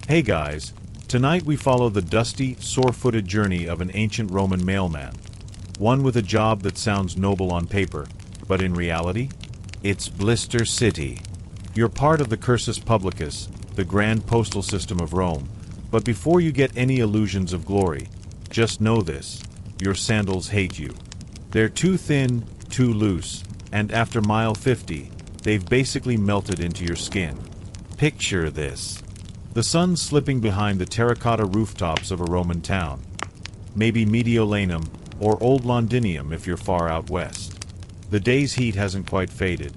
Hey guys, tonight we follow the dusty, sore-footed journey of an ancient Roman mailman. One with a job that sounds noble on paper, but in reality, it's Blister City. You're part of the cursus publicus, the grand postal system of Rome, but before you get any illusions of glory, just know this: your sandals hate you. They're too thin, too loose, and after mile 50, they've basically melted into your skin. Picture this. The sun slipping behind the terracotta rooftops of a Roman town. Maybe Mediolanum, or Old Londinium if you're far out west. The day's heat hasn't quite faded,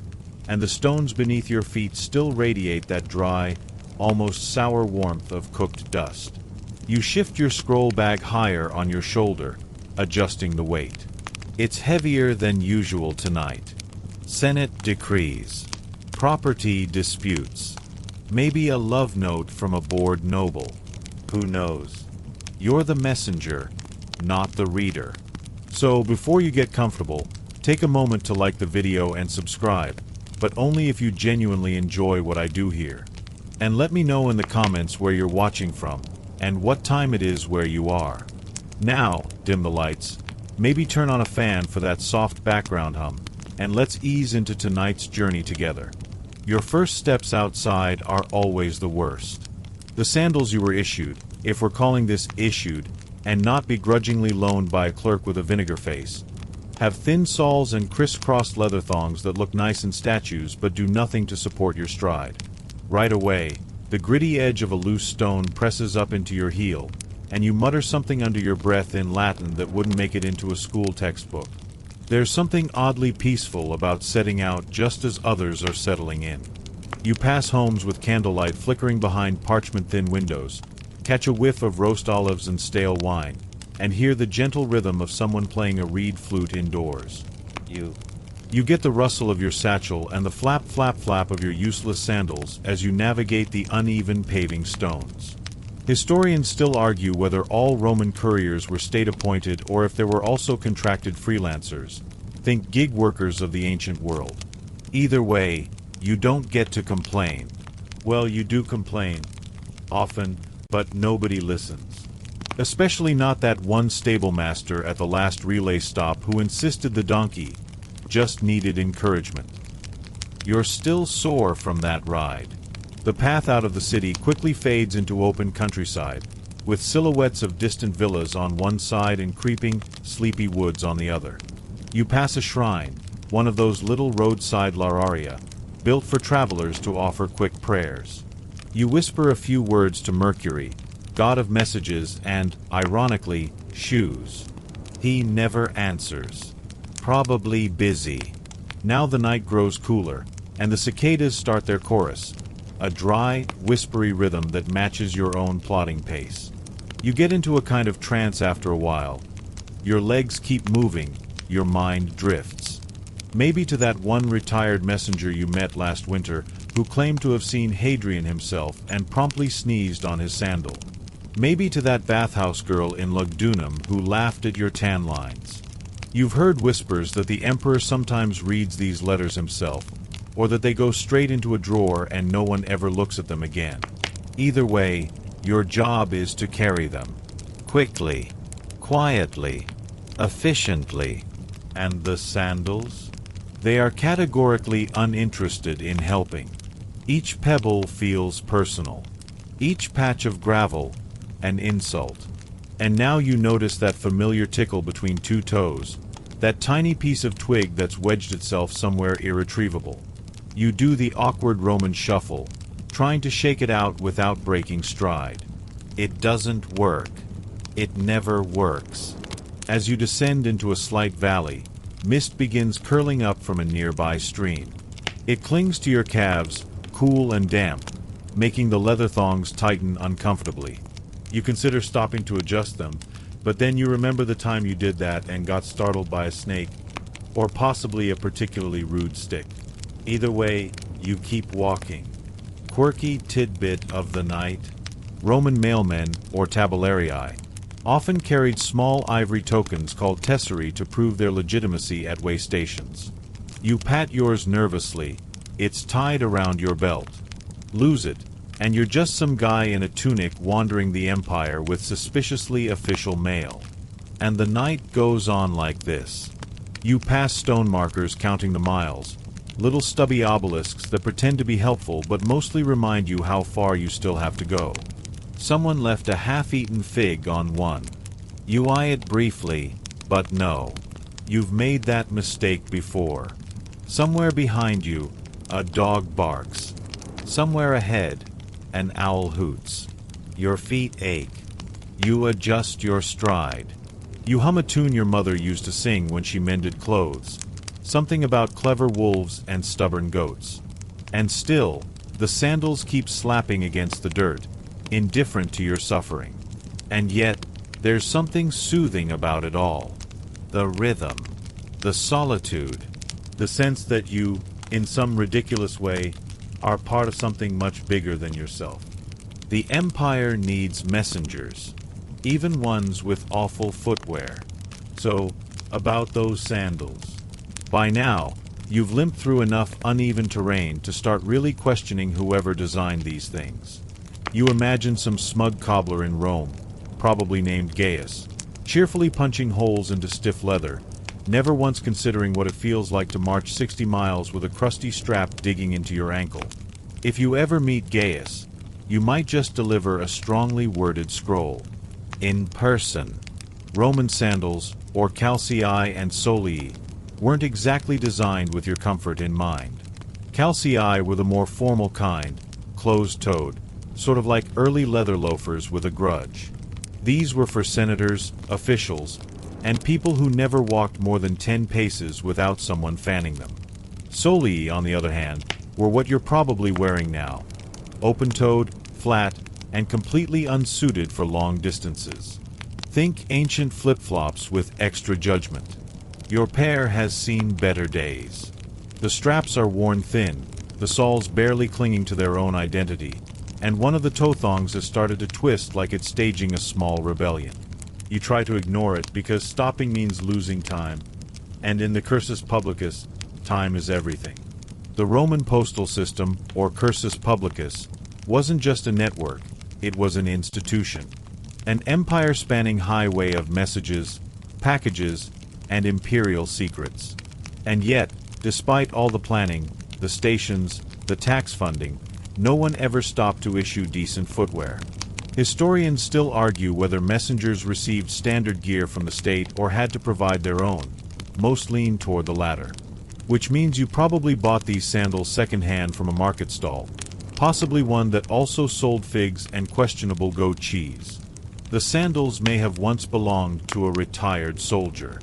and the stones beneath your feet still radiate that dry, almost sour warmth of cooked dust. You shift your scroll bag higher on your shoulder, adjusting the weight. It's heavier than usual tonight. Senate decrees. Property disputes. Maybe a love note from a bored noble. Who knows? You're the messenger, not the reader. So before you get comfortable, take a moment to like the video and subscribe, but only if you genuinely enjoy what I do here. And let me know in the comments where you're watching from, and what time it is where you are. Now, dim the lights, maybe turn on a fan for that soft background hum, and let's ease into tonight's journey together. Your first steps outside are always the worst. The sandals you were issued, if we're calling this issued, and not begrudgingly loaned by a clerk with a vinegar face, have thin soles and crisscrossed leather thongs that look nice in statues but do nothing to support your stride. Right away, the gritty edge of a loose stone presses up into your heel, and you mutter something under your breath in Latin that wouldn't make it into a school textbook. There's something oddly peaceful about setting out just as others are settling in. You pass homes with candlelight flickering behind parchment-thin windows, catch a whiff of roast olives and stale wine, and hear the gentle rhythm of someone playing a reed flute indoors. You get the rustle of your satchel and the flap flap flap of your useless sandals as you navigate the uneven paving stones. Historians still argue whether all Roman couriers were state-appointed or if there were also contracted freelancers. Think gig workers of the ancient world. Either way, you don't get to complain. Well, you do complain. Often, but nobody listens. Especially not that one stable master at the last relay stop who insisted the donkey just needed encouragement. You're still sore from that ride. The path out of the city quickly fades into open countryside, with silhouettes of distant villas on one side and creeping, sleepy woods on the other. You pass a shrine, one of those little roadside lararia, built for travelers to offer quick prayers. You whisper a few words to Mercury, god of messages and, ironically, shoes. He never answers. Probably busy. Now the night grows cooler, and the cicadas start their chorus. A dry, whispery rhythm that matches your own plodding pace. You get into a kind of trance after a while. Your legs keep moving, your mind drifts. Maybe to that one retired messenger you met last winter who claimed to have seen Hadrian himself and promptly sneezed on his sandal. Maybe to that bathhouse girl in Lugdunum who laughed at your tan lines. You've heard whispers that the emperor sometimes reads these letters himself, or that they go straight into a drawer and no one ever looks at them again. Either way, your job is to carry them. Quickly, quietly, efficiently. And the sandals? They are categorically uninterested in helping. Each pebble feels personal. Each patch of gravel, an insult. And now you notice that familiar tickle between two toes, that tiny piece of twig that's wedged itself somewhere irretrievable. You do the awkward Roman shuffle, trying to shake it out without breaking stride. It doesn't work. It never works. As you descend into a slight valley, mist begins curling up from a nearby stream. It clings to your calves, cool and damp, making the leather thongs tighten uncomfortably. You consider stopping to adjust them, but then you remember the time you did that and got startled by a snake, or possibly a particularly rude stick. Either way, you keep walking. Quirky tidbit of the night: Roman mailmen, or tabellarii, often carried small ivory tokens called tesserae to prove their legitimacy at way stations. You pat yours nervously. It's tied around your belt. Lose it, and you're just some guy in a tunic wandering the empire with suspiciously official mail. And the night goes on like this. You pass stone markers counting the miles, little stubby obelisks that pretend to be helpful but mostly remind you how far you still have to go. Someone left a half-eaten fig on one. You eye it briefly, but no. You've made that mistake before. Somewhere behind you, a dog barks. Somewhere ahead, an owl hoots. Your feet ache. You adjust your stride. You hum a tune your mother used to sing when she mended clothes. Something about clever wolves and stubborn goats. And still, the sandals keep slapping against the dirt, indifferent to your suffering. And yet, there's something soothing about it all. The rhythm. The solitude. The sense that you, in some ridiculous way, are part of something much bigger than yourself. The Empire needs messengers, even ones with awful footwear. So, about those sandals. By now, you've limped through enough uneven terrain to start really questioning whoever designed these things. You imagine some smug cobbler in Rome, probably named Gaius, cheerfully punching holes into stiff leather, never once considering what it feels like to march 60 miles with a crusty strap digging into your ankle. If you ever meet Gaius, you might just deliver a strongly worded scroll. In person. Roman sandals, or calcii and solii, weren't exactly designed with your comfort in mind. Calcii were the more formal kind, closed-toed, sort of like early leather loafers with a grudge. These were for senators, officials, and people who never walked more than 10 paces without someone fanning them. Solii, on the other hand, were what you're probably wearing now. Open-toed, flat, and completely unsuited for long distances. Think ancient flip-flops with extra judgment. Your pair has seen better days. The straps are worn thin, the soles barely clinging to their own identity, and one of the toe thongs has started to twist like it's staging a small rebellion. You try to ignore it because stopping means losing time, and in the cursus publicus, time is everything. The Roman postal system, or cursus publicus, wasn't just a network, it was an institution. An empire-spanning highway of messages, packages, and imperial secrets. And yet, despite all the planning, the stations, the tax funding, no one ever stopped to issue decent footwear. Historians still argue whether messengers received standard gear from the state or had to provide their own. Most lean toward the latter. Which means you probably bought these sandals secondhand from a market stall, possibly one that also sold figs and questionable goat cheese. The sandals may have once belonged to a retired soldier.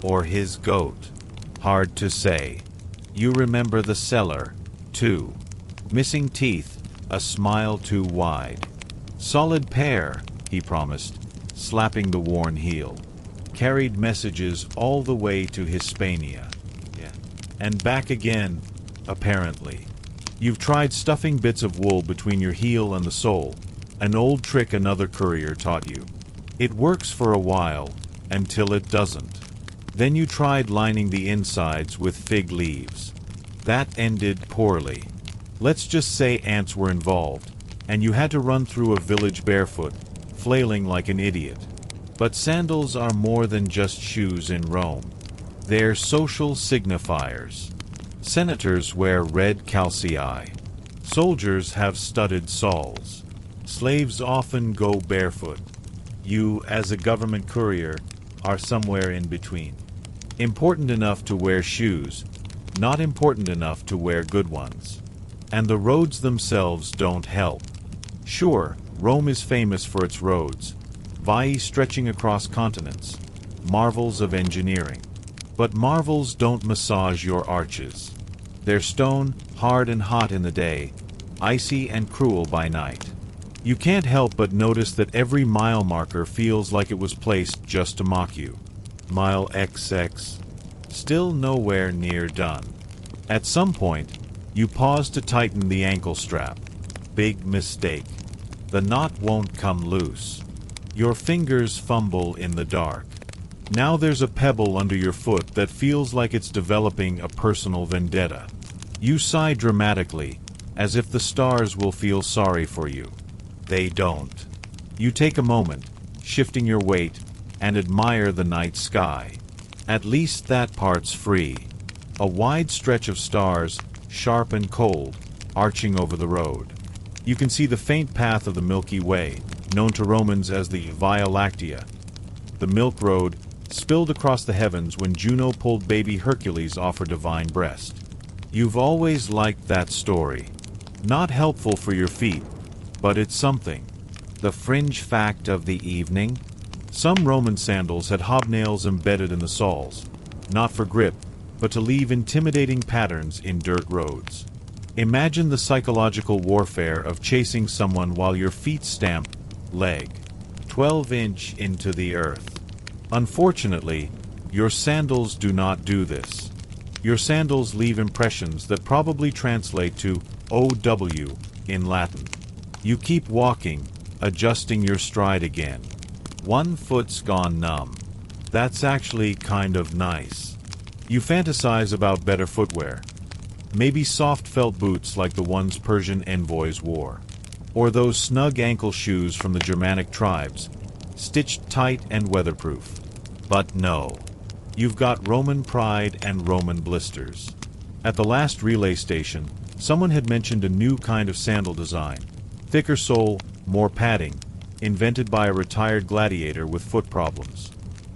Or his goat. Hard to say. You remember the seller, too. Missing teeth, a smile too wide. Solid pair, he promised, slapping the worn heel. Carried messages all the way to Hispania. And back again, apparently. You've tried stuffing bits of wool between your heel and the sole, an old trick another courier taught you. It works for a while, until it doesn't. Then you tried lining the insides with fig leaves. That ended poorly. Let's just say ants were involved, and you had to run through a village barefoot, flailing like an idiot. But sandals are more than just shoes in Rome. They're social signifiers. Senators wear red calcii. Soldiers have studded soles. Slaves often go barefoot. You, as a government courier, are somewhere in between. Important enough to wear shoes, not important enough to wear good ones. And the roads themselves don't help. Sure, Rome is famous for its roads, vie stretching across continents, marvels of engineering. But marvels don't massage your arches. They're stone, hard and hot in the day, icy and cruel by night. You can't help but notice that every mile marker feels like it was placed just to mock you. Mile XX, still nowhere near done. At some point, you pause to tighten the ankle strap. Big mistake. The knot won't come loose. Your fingers fumble in the dark. Now there's a pebble under your foot that feels like it's developing a personal vendetta. You sigh dramatically, as if the stars will feel sorry for you. They don't. You take a moment, shifting your weight, and admire the night sky. At least that part's free. A wide stretch of stars, sharp and cold, arching over the road. You can see the faint path of the Milky Way, known to Romans as the Via Lactea. The Milk Road spilled across the heavens when Juno pulled baby Hercules off her divine breast. You've always liked that story. Not helpful for your feet, but it's something. The fringe fact of the evening? Some Roman sandals had hobnails embedded in the soles, not for grip, but to leave intimidating patterns in dirt roads. Imagine the psychological warfare of chasing someone while your feet stamp, leg, 12-inch into the earth. Unfortunately, your sandals do not do this. Your sandals leave impressions that probably translate to OW in Latin. You keep walking, adjusting your stride again. One foot's gone numb. That's actually kind of nice. You fantasize about better footwear. Maybe soft felt boots like the ones Persian envoys wore. Or those snug ankle shoes from the Germanic tribes, stitched tight and weatherproof. But no. You've got Roman pride and Roman blisters. At the last relay station, someone had mentioned a new kind of sandal design. Thicker sole, more padding, invented by a retired gladiator with foot problems.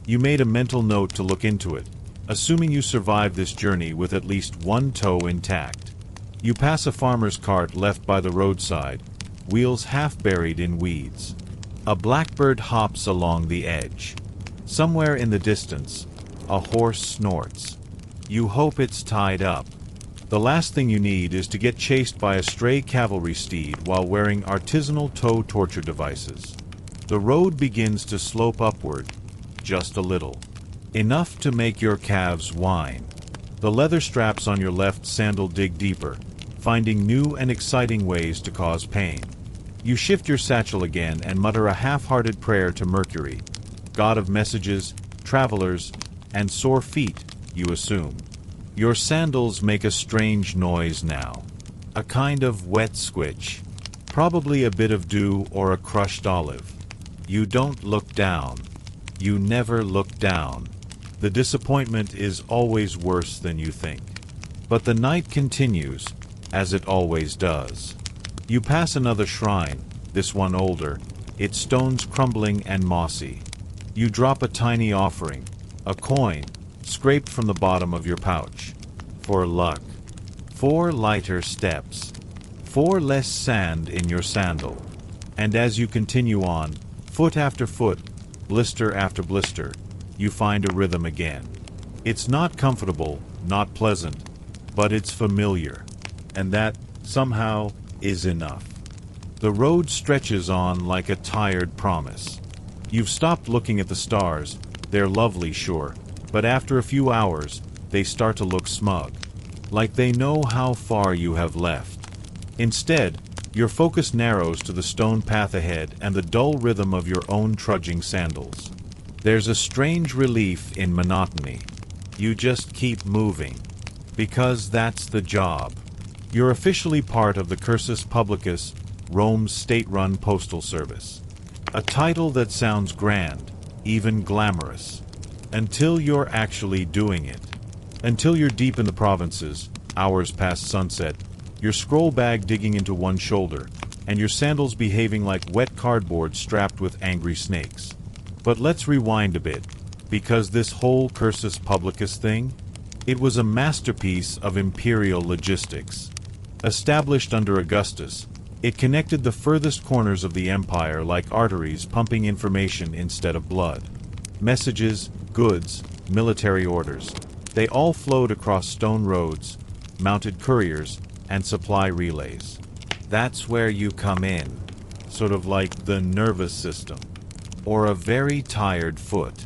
You made a mental note to look into it, assuming you survived this journey with at least one toe intact. You pass a farmer's cart left by the roadside, wheels half buried in weeds. A blackbird hops along the edge. Somewhere in the distance, a horse snorts. You hope it's tied up. The last thing you need is to get chased by a stray cavalry steed while wearing artisanal toe torture devices. The road begins to slope upward, just a little. Enough to make your calves whine. The leather straps on your left sandal dig deeper, finding new and exciting ways to cause pain. You shift your satchel again and mutter a half-hearted prayer to Mercury, god of messages, travelers, and sore feet, you assume. Your sandals make a strange noise now. A kind of wet squitch. Probably a bit of dew or a crushed olive. You don't look down. You never look down. The disappointment is always worse than you think. But the night continues, as it always does. You pass another shrine, this one older, its stones crumbling and mossy. You drop a tiny offering, a coin, scraped from the bottom of your pouch. For luck. 4 lighter steps. 4 less sand in your sandal. And as you continue on, foot after foot, blister after blister, you find a rhythm again. It's not comfortable, not pleasant, but it's familiar. And that, somehow, is enough. The road stretches on like a tired promise. You've stopped looking at the stars. They're lovely, sure, but after a few hours, they start to look smug, like they know how far you have left. Instead, your focus narrows to the stone path ahead and the dull rhythm of your own trudging sandals. There's a strange relief in monotony. You just keep moving. Because that's the job. You're officially part of the Cursus Publicus, Rome's state-run postal service. A title that sounds grand, even glamorous. Until you're actually doing it. Until you're deep in the provinces, hours past sunset, your scroll bag digging into one shoulder, and your sandals behaving like wet cardboard strapped with angry snakes. But let's rewind a bit, because this whole Cursus Publicus thing, it was a masterpiece of imperial logistics. Established under Augustus, it connected the furthest corners of the empire like arteries pumping information instead of blood. Messages, goods, military orders. They all flowed across stone roads, mounted couriers, and supply relays. That's where you come in, sort of like the nervous system, or a very tired foot.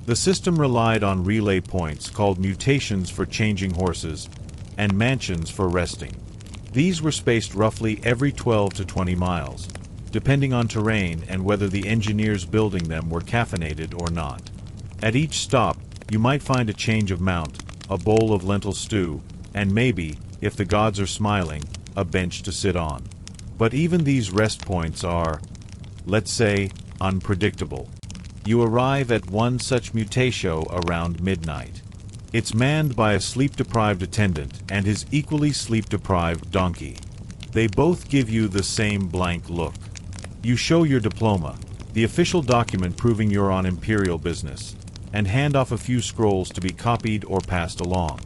The system relied on relay points called mutations for changing horses, and mansions for resting. These were spaced roughly every 12 to 20 miles, depending on terrain and whether the engineers building them were caffeinated or not. At each stop, you might find a change of mount, a bowl of lentil stew, and maybe, if the gods are smiling, a bench to sit on. But even these rest points are, let's say, unpredictable. You arrive at one such mutatio around midnight. It's manned by a sleep-deprived attendant and his equally sleep-deprived donkey. They both give you the same blank look. You show your diploma, the official document proving you're on imperial business, and hand off a few scrolls to be copied or passed along.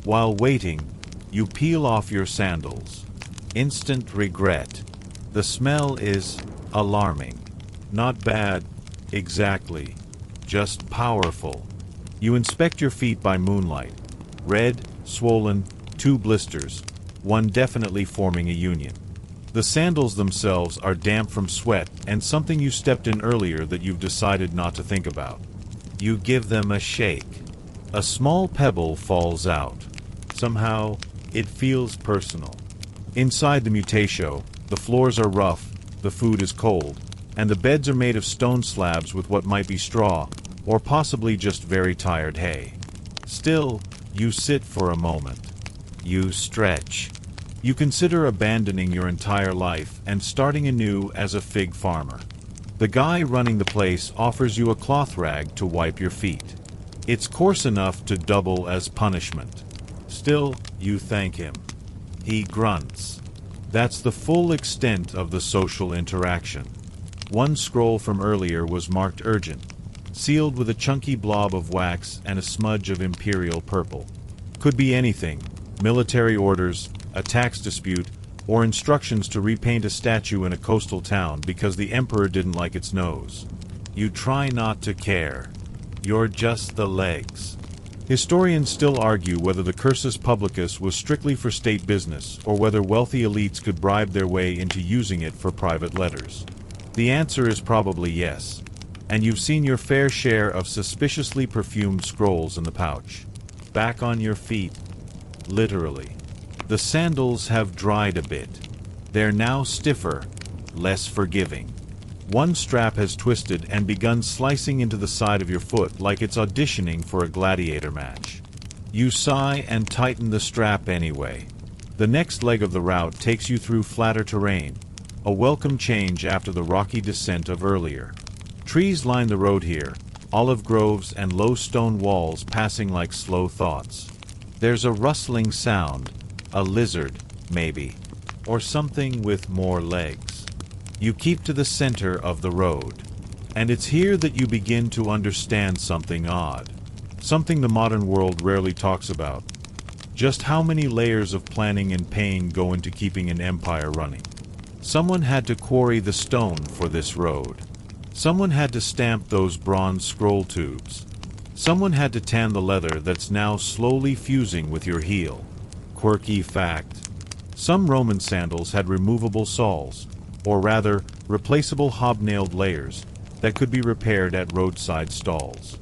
While waiting, you peel off your sandals. Instant regret. The smell is alarming. Not bad, exactly. Just powerful. You inspect your feet by moonlight. Red, swollen, 2 blisters, one definitely forming a union. The sandals themselves are damp from sweat and something you stepped in earlier that you've decided not to think about. You give them a shake. A small pebble falls out. Somehow, it feels personal. Inside the mutatio, the floors are rough, the food is cold, and the beds are made of stone slabs with what might be straw, or possibly just very tired hay. Still, you sit for a moment. You stretch. You consider abandoning your entire life and starting anew as a fig farmer. The guy running the place offers you a cloth rag to wipe your feet. It's coarse enough to double as punishment. Still, you thank him. He grunts. That's the full extent of the social interaction. One scroll from earlier was marked urgent, sealed with a chunky blob of wax and a smudge of imperial purple. Could be anything: military orders, a tax dispute, or instructions to repaint a statue in a coastal town because the emperor didn't like its nose. You try not to care. You're just the legs. Historians still argue whether the cursus publicus was strictly for state business or whether wealthy elites could bribe their way into using it for private letters. The answer is probably yes, and you've seen your fair share of suspiciously perfumed scrolls in the pouch. Back on your feet. Literally. The sandals have dried a bit. They're now stiffer, less forgiving. One strap has twisted and begun slicing into the side of your foot like it's auditioning for a gladiator match. You sigh and tighten the strap anyway. The next leg of the route takes you through flatter terrain, a welcome change after the rocky descent of earlier. Trees line the road here, olive groves and low stone walls passing like slow thoughts. There's a rustling sound, a lizard, maybe, or something with more legs. You keep to the center of the road. And it's here that you begin to understand something odd. Something the modern world rarely talks about. Just how many layers of planning and pain go into keeping an empire running. Someone had to quarry the stone for this road. Someone had to stamp those bronze scroll tubes. Someone had to tan the leather that's now slowly fusing with your heel. Quirky fact. Some Roman sandals had removable soles, or rather, replaceable hobnailed layers, that could be repaired at roadside stalls.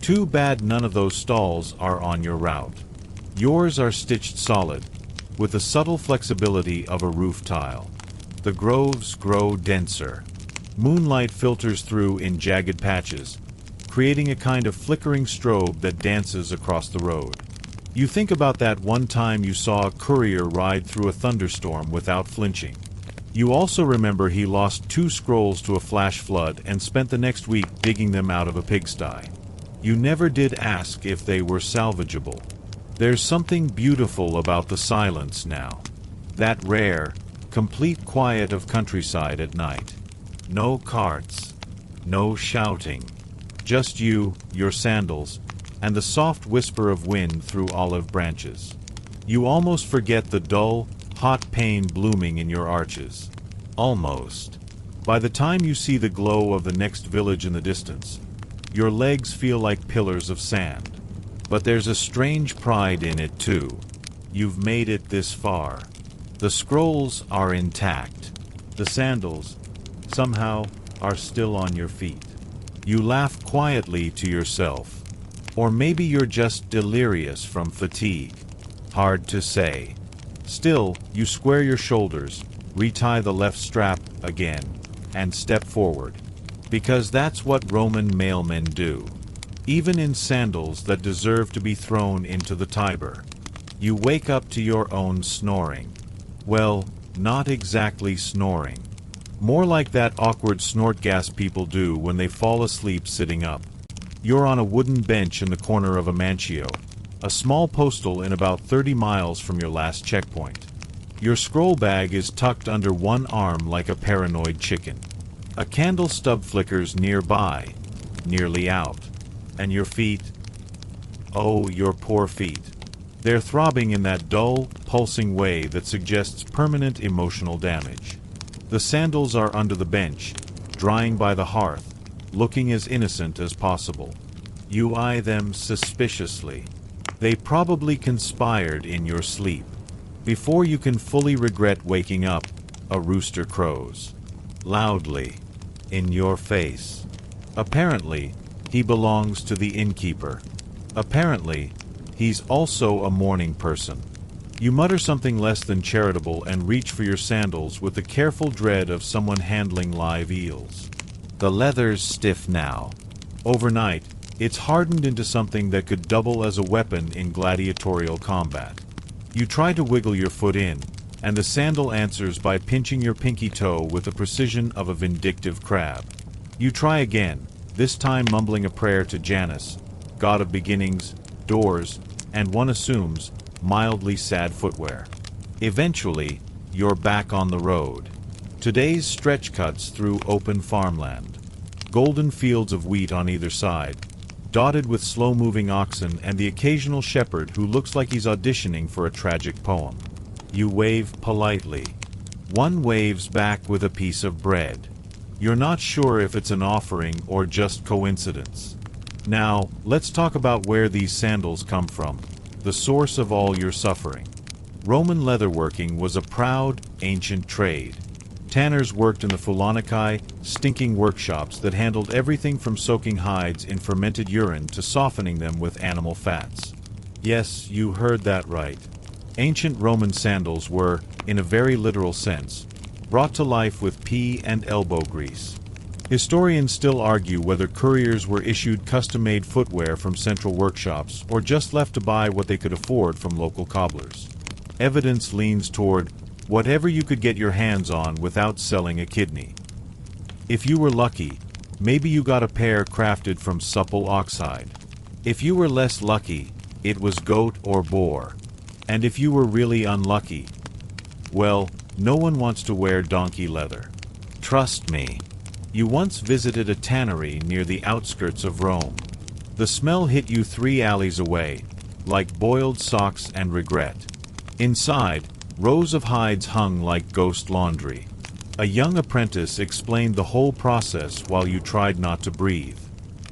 Too bad none of those stalls are on your route. Yours are stitched solid, with the subtle flexibility of a roof tile. The groves grow denser. Moonlight filters through in jagged patches, creating a kind of flickering strobe that dances across the road. You think about that one time you saw a courier ride through a thunderstorm without flinching. You also remember he lost 2 scrolls to a flash flood and spent the next week digging them out of a pigsty. You never did ask if they were salvageable. There's something beautiful about the silence now. That rare, complete quiet of countryside at night. No carts, no shouting. Just you, your sandals, and the soft whisper of wind through olive branches. You almost forget the dull, hot pain blooming in your arches. Almost. By the time you see the glow of the next village in the distance, your legs feel like pillars of sand. But there's a strange pride in it too. You've made it this far. The scrolls are intact. The sandals, somehow, are still on your feet. You laugh quietly to yourself. Or maybe you're just delirious from fatigue. Hard to say. Still, you square your shoulders, retie the left strap again, and step forward. Because that's what Roman mailmen do. Even in sandals that deserve to be thrown into the Tiber. You wake up to your own snoring. Well, not exactly snoring. More like that awkward snort gas people do when they fall asleep sitting up. You're on a wooden bench in the corner of a mancio, a small postal in about 30 miles from your last checkpoint. Your scroll bag is tucked under one arm like a paranoid chicken. A candle stub flickers nearby, nearly out. And your feet? Oh, your poor feet. They're throbbing in that dull, pulsing way that suggests permanent emotional damage. The sandals are under the bench, drying by the hearth, looking as innocent as possible. You eye them suspiciously. They probably conspired in your sleep. Before you can fully regret waking up, a rooster crows. Loudly. In your face. Apparently, he belongs to the innkeeper. Apparently, he's also a morning person. You mutter something less than charitable and reach for your sandals with the careful dread of someone handling live eels. The leather's stiff now. Overnight, it's hardened into something that could double as a weapon in gladiatorial combat. You try to wiggle your foot in, and the sandal answers by pinching your pinky toe with the precision of a vindictive crab. You try again, this time mumbling a prayer to Janus, god of beginnings, doors, and one assumes, mildly sad footwear. Eventually, you're back on the road. Today's stretch cuts through open farmland. Golden fields of wheat on either side, dotted with slow-moving oxen and the occasional shepherd who looks like he's auditioning for a tragic poem. You wave politely. One waves back with a piece of bread. You're not sure if it's an offering or just coincidence. Now, let's talk about where these sandals come from, the source of all your suffering. Roman leatherworking was a proud, ancient trade. Tanners worked in the Fulanicae, stinking workshops that handled everything from soaking hides in fermented urine to softening them with animal fats. Yes, you heard that right. Ancient Roman sandals were, in a very literal sense, brought to life with pea and elbow grease. Historians still argue whether couriers were issued custom-made footwear from central workshops or just left to buy what they could afford from local cobblers. Evidence leans toward whatever you could get your hands on without selling a kidney. If you were lucky, maybe you got a pair crafted from supple oxhide. If you were less lucky, it was goat or boar. And if you were really unlucky, well, no one wants to wear donkey leather. Trust me. You once visited a tannery near the outskirts of Rome. The smell hit you 3 alleys away, like boiled socks and regret. Inside, rows of hides hung like ghost laundry. A young apprentice explained the whole process while you tried not to breathe.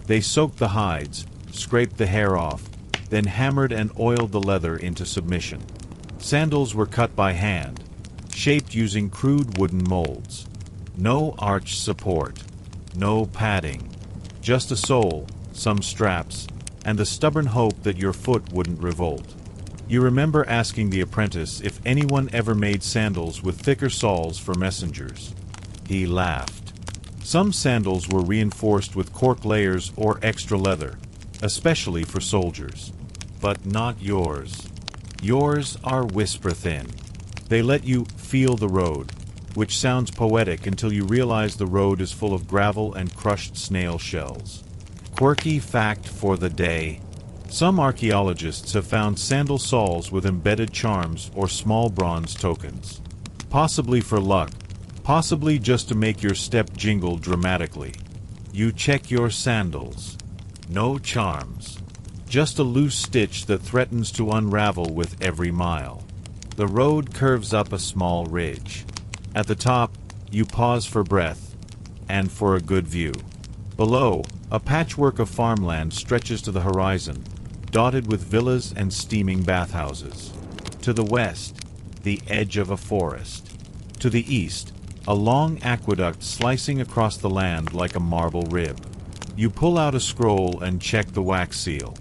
They soaked the hides, scraped the hair off, then hammered and oiled the leather into submission. Sandals were cut by hand, shaped using crude wooden molds. No arch support, no padding, just a sole, some straps, and the stubborn hope that your foot wouldn't revolt. You remember asking the apprentice if anyone ever made sandals with thicker soles for messengers. He laughed. Some sandals were reinforced with cork layers or extra leather, especially for soldiers. But not yours. Yours are whisper-thin. They let you feel the road, which sounds poetic until you realize the road is full of gravel and crushed snail shells. Quirky fact for the day. Some archaeologists have found sandal soles with embedded charms or small bronze tokens. Possibly for luck, possibly just to make your step jingle dramatically. You check your sandals. No charms. Just a loose stitch that threatens to unravel with every mile. The road curves up a small ridge. At the top, you pause for breath, and for a good view. Below, a patchwork of farmland stretches to the horizon, dotted with villas and steaming bathhouses. To the west, the edge of a forest. To the east, a long aqueduct slicing across the land like a marble rib. You pull out a scroll and check the wax seal.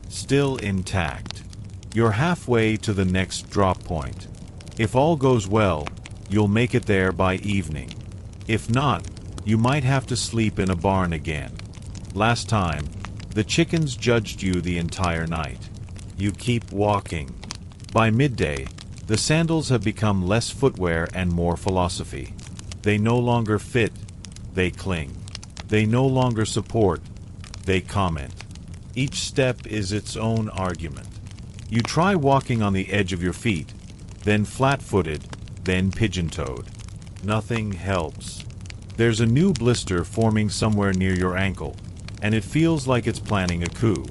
Still intact. You're halfway to the next drop point. If all goes well, you'll make it there by evening. If not, you might have to sleep in a barn again. Last time, the chickens judged you the entire night. You keep walking. By midday, The sandals have become less footwear and more philosophy. They no longer fit, they cling. They no longer support, they comment. Each step is its own argument. You try walking on the edge of your feet, then flat-footed, then pigeon-toed. Nothing helps. There's a new blister forming somewhere near your ankle, and it feels like it's planning a coup.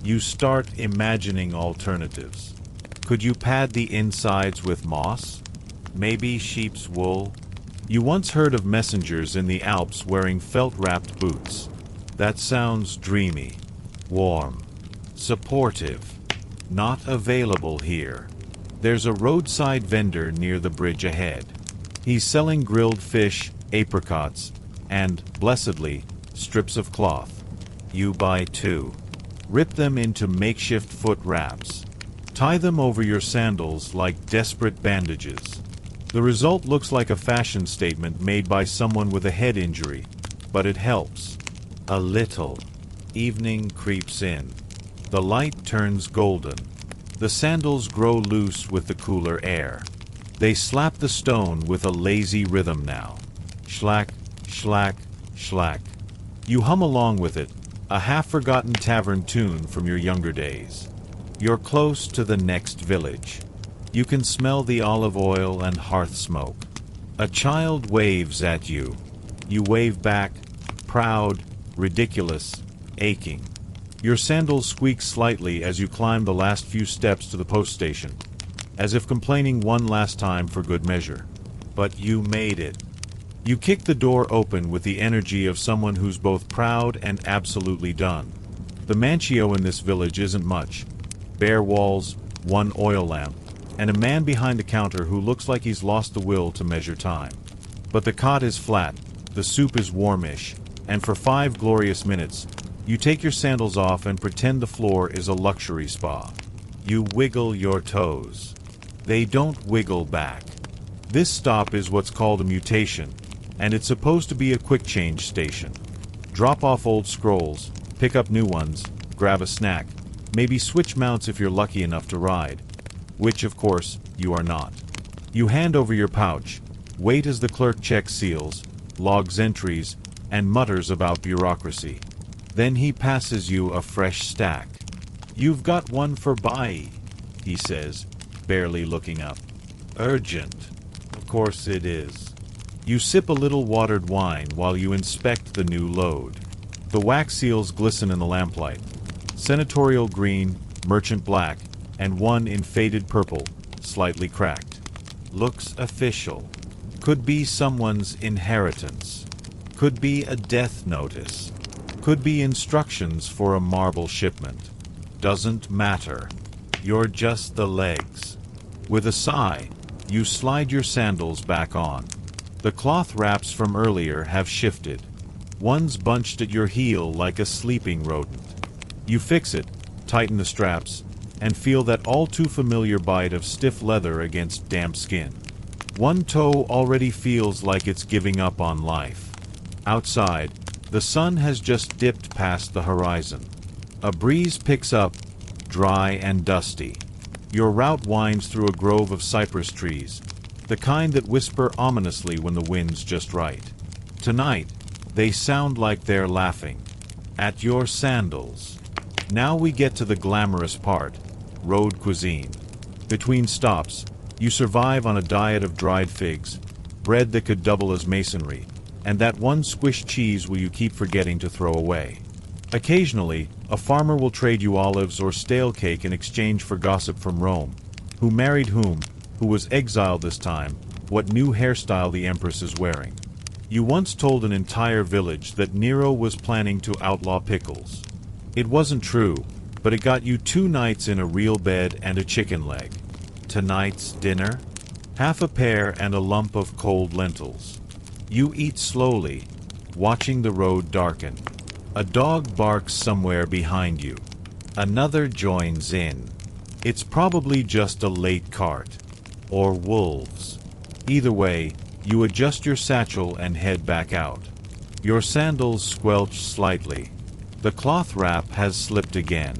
You start imagining alternatives. Could you pad the insides with moss? Maybe sheep's wool? You once heard of messengers in the Alps wearing felt-wrapped boots. That sounds dreamy, warm, supportive. Not available here. There's a roadside vendor near the bridge ahead. He's selling grilled fish, apricots, and, blessedly, strips of cloth. You buy 2. Rip them into makeshift foot wraps. Tie them over your sandals like desperate bandages. The result looks like a fashion statement made by someone with a head injury, but it helps. A little. Evening creeps in. The light turns golden. The sandals grow loose with the cooler air. They slap the stone with a lazy rhythm now. Schlack, schlack, schlack. You hum along with it, a half-forgotten tavern tune from your younger days. You're close to the next village. You can smell the olive oil and hearth smoke. A child waves at you. You wave back, proud, ridiculous, aching. Your sandals squeak slightly as you climb the last few steps to the post station, as if complaining one last time for good measure. But you made it. You kick the door open with the energy of someone who's both proud and absolutely done. The mancio in this village isn't much. Bare walls, one oil lamp, and a man behind the counter who looks like he's lost the will to measure time. But the cot is flat, the soup is warmish, and for 5 glorious minutes, you take your sandals off and pretend the floor is a luxury spa. You wiggle your toes. They don't wiggle back. This stop is what's called a mutation, and it's supposed to be a quick change station. Drop off old scrolls, pick up new ones, grab a snack, maybe switch mounts if you're lucky enough to ride, which of course you are not. You hand over your pouch, wait as the clerk checks seals, logs entries, and mutters about bureaucracy. Then he passes you a fresh stack. "You've got one for buy," he says, barely looking up. "Urgent." Of course it is. You sip a little watered wine while you inspect the new load. The wax seals glisten in the lamplight. Senatorial green, merchant black, and one in faded purple, slightly cracked. Looks official. Could be someone's inheritance. Could be a death notice. Could be instructions for a marble shipment. Doesn't matter. You're just the legs. With a sigh, you slide your sandals back on. The cloth wraps from earlier have shifted. One's bunched at your heel like a sleeping rodent. You fix it, tighten the straps, and feel that all too familiar bite of stiff leather against damp skin. One toe already feels like it's giving up on life. Outside, the sun has just dipped past the horizon. A breeze picks up, dry and dusty. Your route winds through a grove of cypress trees, the kind that whisper ominously when the wind's just right. Tonight, they sound like they're laughing. At your sandals. Now we get to the glamorous part, road cuisine. Between stops, you survive on a diet of dried figs, bread that could double as masonry, and that one squished cheese will you keep forgetting to throw away. Occasionally, a farmer will trade you olives or stale cake in exchange for gossip from Rome. Who married whom, who was exiled this time, what new hairstyle the empress is wearing. You once told an entire village that Nero was planning to outlaw pickles. It wasn't true, but it got you 2 nights in a real bed and a chicken leg. Tonight's dinner? Half a pear and a lump of cold lentils. You eat slowly, watching the road darken. A dog barks somewhere behind you. Another joins in. It's probably just a late cart. Or wolves. Either way, you adjust your satchel and head back out. Your sandals squelch slightly. The cloth wrap has slipped again.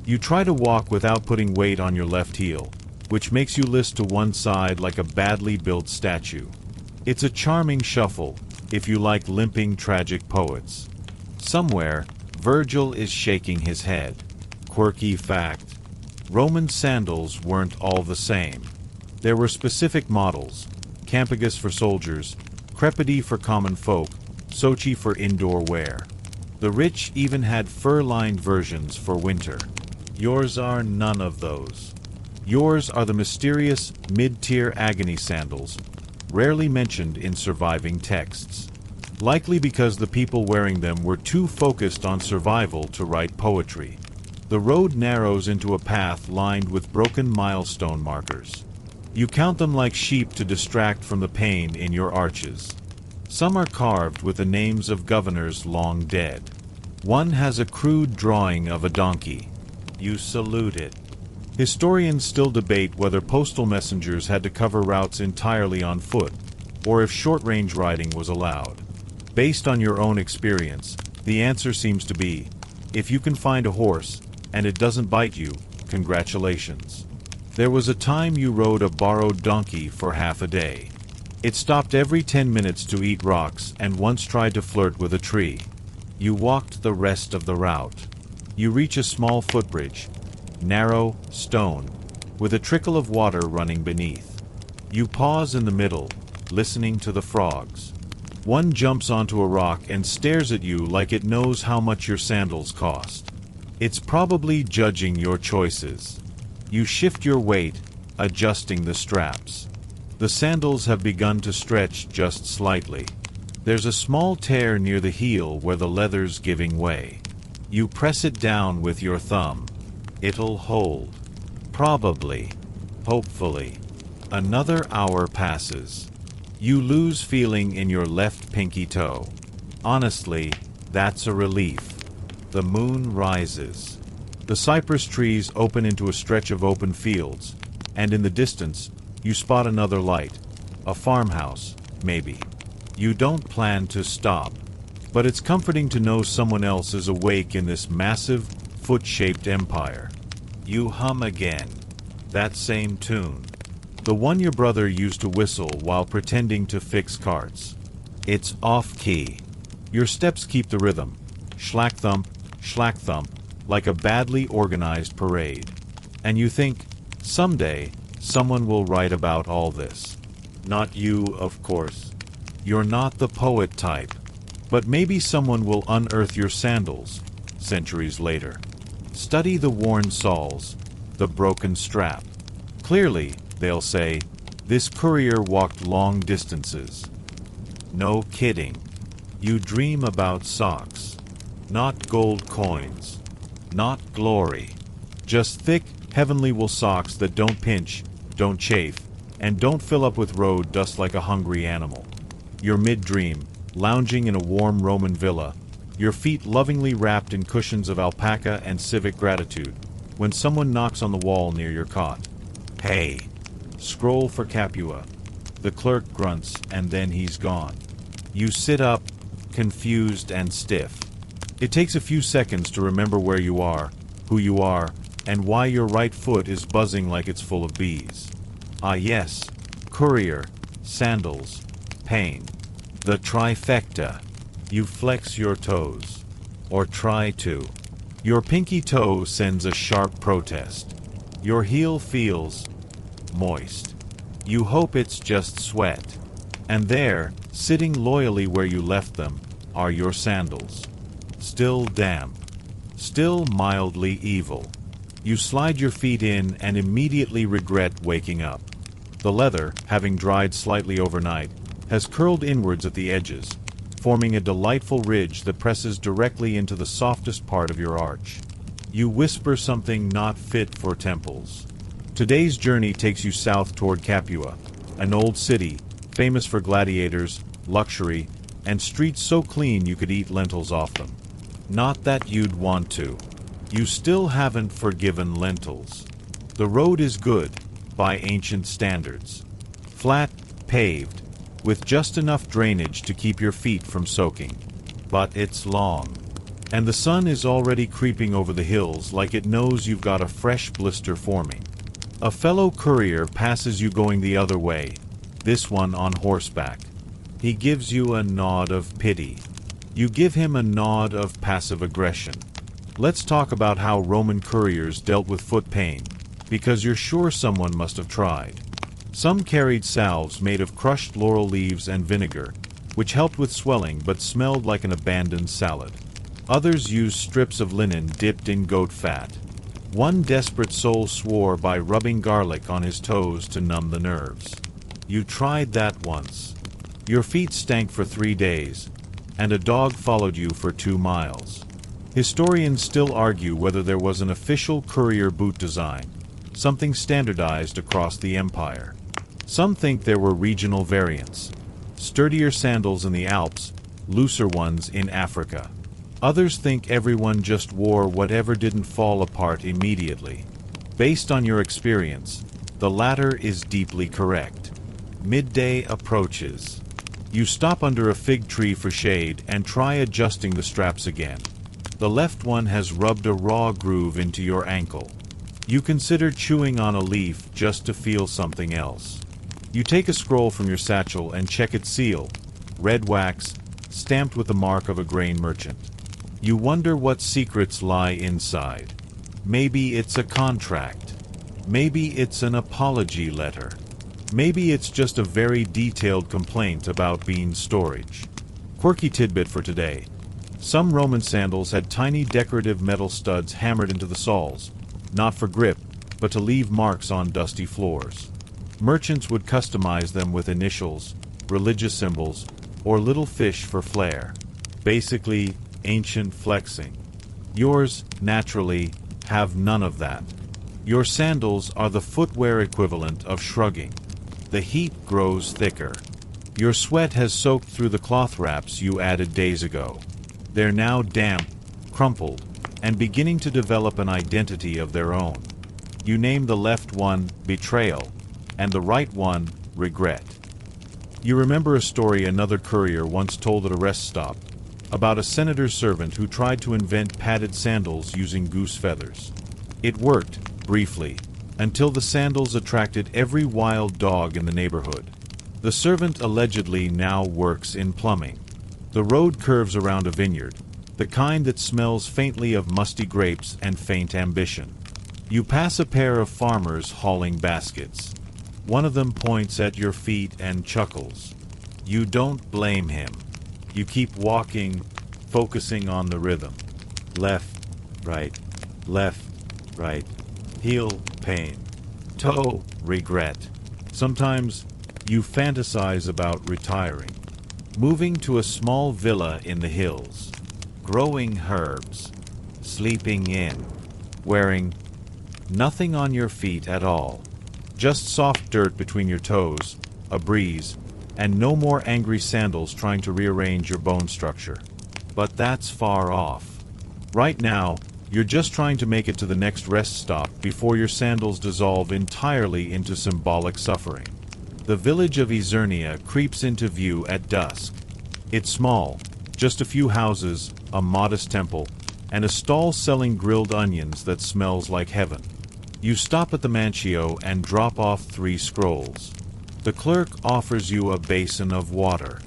You try to walk without putting weight on your left heel, which makes you list to one side like a badly built statue. It's a charming shuffle, if you like limping tragic poets. Somewhere, Virgil is shaking his head. Quirky fact: Roman sandals weren't all the same. There were specific models: Campagus for soldiers, Crepidi for common folk, Sochi for indoor wear. The rich even had fur-lined versions for winter. Yours are none of those. Yours are the mysterious, mid-tier agony sandals, rarely mentioned in surviving texts. Likely because the people wearing them were too focused on survival to write poetry. The road narrows into a path lined with broken milestone markers. You count them like sheep to distract from the pain in your arches. Some are carved with the names of governors long dead. One has a crude drawing of a donkey. You salute it. Historians still debate whether postal messengers had to cover routes entirely on foot, or if short-range riding was allowed. Based on your own experience, the answer seems to be, if you can find a horse, and it doesn't bite you, congratulations. There was a time you rode a borrowed donkey for half a day. It stopped every 10 minutes to eat rocks and once tried to flirt with a tree. You walked the rest of the route. You reach a small footbridge, narrow, stone, with a trickle of water running beneath. You pause in the middle, listening to the frogs. One jumps onto a rock and stares at you like it knows how much your sandals cost. It's probably judging your choices. You shift your weight, adjusting the straps. The sandals have begun to stretch just slightly. There's a small tear near the heel where the leather's giving way. You press it down with your thumb. It'll hold. Probably. Hopefully. Another hour passes. You lose feeling in your left pinky toe. Honestly, that's a relief. The moon rises. The cypress trees open into a stretch of open fields, and in the distance, you spot another light. A farmhouse, maybe. You don't plan to stop, but it's comforting to know someone else is awake in this massive, foot-shaped empire. You hum again. That same tune. The one your brother used to whistle while pretending to fix carts. It's off-key. Your steps keep the rhythm. Schlack-thump, like a badly organized parade. And you think, someday, someone will write about all this. Not you, of course. You're not the poet type. But maybe someone will unearth your sandals, centuries later. Study the worn soles, the broken strap. Clearly, they'll say, this courier walked long distances. No kidding. You dream about socks. Not gold coins. Not glory. Just thick, heavenly wool socks that don't pinch, don't chafe, and don't fill up with road dust like a hungry animal. You're mid-dream, lounging in a warm Roman villa, your feet lovingly wrapped in cushions of alpaca and civic gratitude, when someone knocks on the wall near your cot. Hey! Scroll for Capua. The clerk grunts, and then he's gone. You sit up, confused and stiff. It takes a few seconds to remember where you are, who you are, and why your right foot is buzzing like it's full of bees. Ah yes, Courier, sandals, pain. The trifecta. You flex your toes. Or try to. Your pinky toe sends a sharp protest. Your heel feels moist. You hope it's just sweat. And there, sitting loyally where you left them, are your sandals. Still damp. Still mildly evil. You slide your feet in and immediately regret waking up. The leather, having dried slightly overnight, has curled inwards at the edges, forming a delightful ridge that presses directly into the softest part of your arch. You whisper something not fit for temples. Today's journey takes you south toward Capua, an old city, famous for gladiators, luxury, and streets so clean you could eat lentils off them. Not that you'd want to. You still haven't forgiven lentils. The road is good, by ancient standards. Flat, paved, with just enough drainage to keep your feet from soaking. But it's long. And the sun is already creeping over the hills like it knows you've got a fresh blister forming. A fellow courier passes you going the other way, this one on horseback. He gives you a nod of pity. You give him a nod of passive aggression. Let's talk about how Roman couriers dealt with foot pain, because you're sure someone must have tried. Some carried salves made of crushed laurel leaves and vinegar, which helped with swelling but smelled like an abandoned salad. Others used strips of linen dipped in goat fat. One desperate soul swore by rubbing garlic on his toes to numb the nerves. You tried that once. Your feet stank for 3 days, and a dog followed you for 2 miles. Historians still argue whether there was an official courier boot design, something standardized across the empire. Some think there were regional variants. Sturdier sandals in the Alps, looser ones in Africa. Others think everyone just wore whatever didn't fall apart immediately. Based on your experience, the latter is deeply correct. Midday approaches. You stop under a fig tree for shade and try adjusting the straps again. The left one has rubbed a raw groove into your ankle. You consider chewing on a leaf just to feel something else. You take a scroll from your satchel and check its seal, red wax, stamped with the mark of a grain merchant. You wonder what secrets lie inside. Maybe it's a contract. Maybe it's an apology letter. Maybe it's just a very detailed complaint about bean storage. Quirky tidbit for today. Some Roman sandals had tiny decorative metal studs hammered into the soles, not for grip, but to leave marks on dusty floors. Merchants would customize them with initials, religious symbols, or little fish for flair. Basically, ancient flexing. Yours, naturally, have none of that. Your sandals are the footwear equivalent of shrugging. The heat grows thicker. Your sweat has soaked through the cloth wraps you added days ago. They're now damp, crumpled, and beginning to develop an identity of their own. You name the left one betrayal, and the right one regret. You remember a story another courier once told at a rest stop, about a senator's servant who tried to invent padded sandals using goose feathers. It worked, briefly, until the sandals attracted every wild dog in the neighborhood. The servant allegedly now works in plumbing. The road curves around a vineyard, the kind that smells faintly of musty grapes and faint ambition. You pass a pair of farmers hauling baskets. One of them points at your feet and chuckles. You don't blame him. You keep walking, focusing on the rhythm. Left, right, heel, pain, toe, regret. Sometimes you fantasize about retiring, moving to a small villa in the hills, growing herbs, sleeping in, wearing nothing on your feet at all, just soft dirt between your toes, a breeze, and no more angry sandals trying to rearrange your bone structure. But that's far off. Right now, you're just trying to make it to the next rest stop before your sandals dissolve entirely into symbolic suffering. The village of Isernia creeps into view at dusk. It's small, just a few houses, a modest temple, and a stall selling grilled onions that smells like heaven. You stop at the mancio and drop off 3 scrolls. The clerk offers you a basin of water.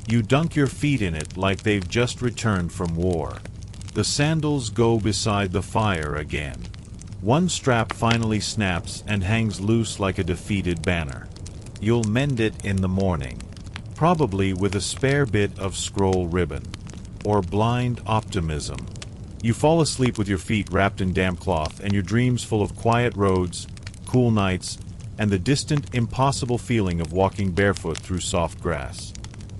You dunk your feet in it like they've just returned from war. The sandals go beside the fire again. One strap finally snaps and hangs loose like a defeated banner. You'll mend it in the morning, probably with a spare bit of scroll ribbon, or blind optimism. You fall asleep with your feet wrapped in damp cloth and your dreams full of quiet roads, cool nights, and the distant, impossible feeling of walking barefoot through soft grass.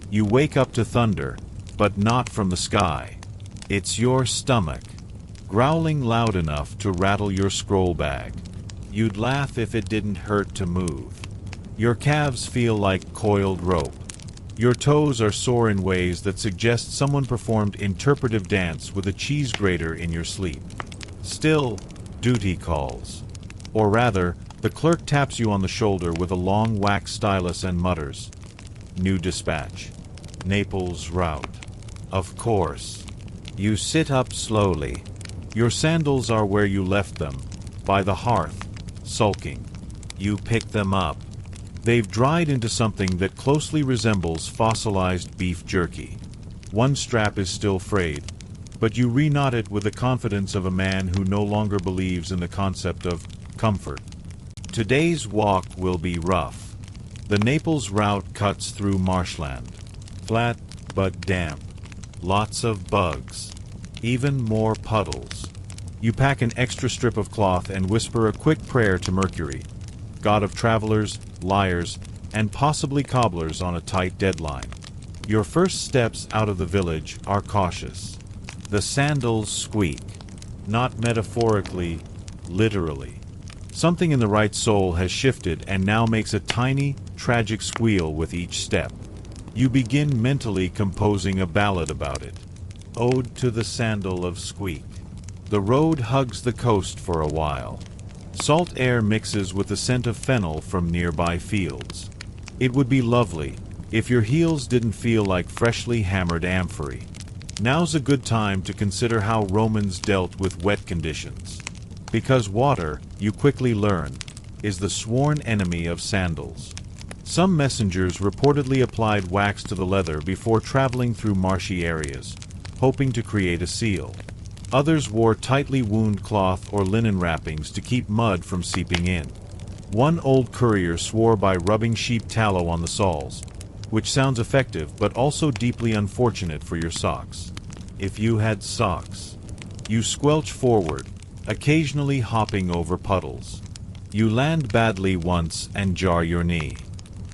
You wake up to thunder, but not from the sky. It's your stomach, growling loud enough to rattle your scroll bag. You'd laugh if it didn't hurt to move. Your calves feel like coiled rope. Your toes are sore in ways that suggest someone performed interpretive dance with a cheese grater in your sleep. Still, duty calls. Or rather, the clerk taps you on the shoulder with a long wax stylus and mutters, "New dispatch. Naples route." Of course. You sit up slowly. Your sandals are where you left them, by the hearth, sulking. You pick them up. They've dried into something that closely resembles fossilized beef jerky. One strap is still frayed, but you reknot it with the confidence of a man who no longer believes in the concept of comfort. Today's walk will be rough. The Naples route cuts through marshland. Flat but damp. Lots of bugs. Even more puddles. You pack an extra strip of cloth and whisper a quick prayer to Mercury, god of travelers, liars, and possibly cobblers on a tight deadline. Your first steps out of the village are cautious. The sandals squeak. Not metaphorically, literally. Something in the right sole has shifted and now makes a tiny, tragic squeal with each step. You begin mentally composing a ballad about it. Ode to the Sandal of Squeak. The road hugs the coast for a while. Salt air mixes with the scent of fennel from nearby fields. It would be lovely if your heels didn't feel like freshly hammered amphory. Now's a good time to consider how Romans dealt with wet conditions. Because water, you quickly learn, is the sworn enemy of sandals. Some messengers reportedly applied wax to the leather before traveling through marshy areas, hoping to create a seal. Others wore tightly wound cloth or linen wrappings to keep mud from seeping in. One old courier swore by rubbing sheep tallow on the soles, which sounds effective but also deeply unfortunate for your socks. If you had socks. You squelch forward, occasionally hopping over puddles. You land badly once and jar your knee.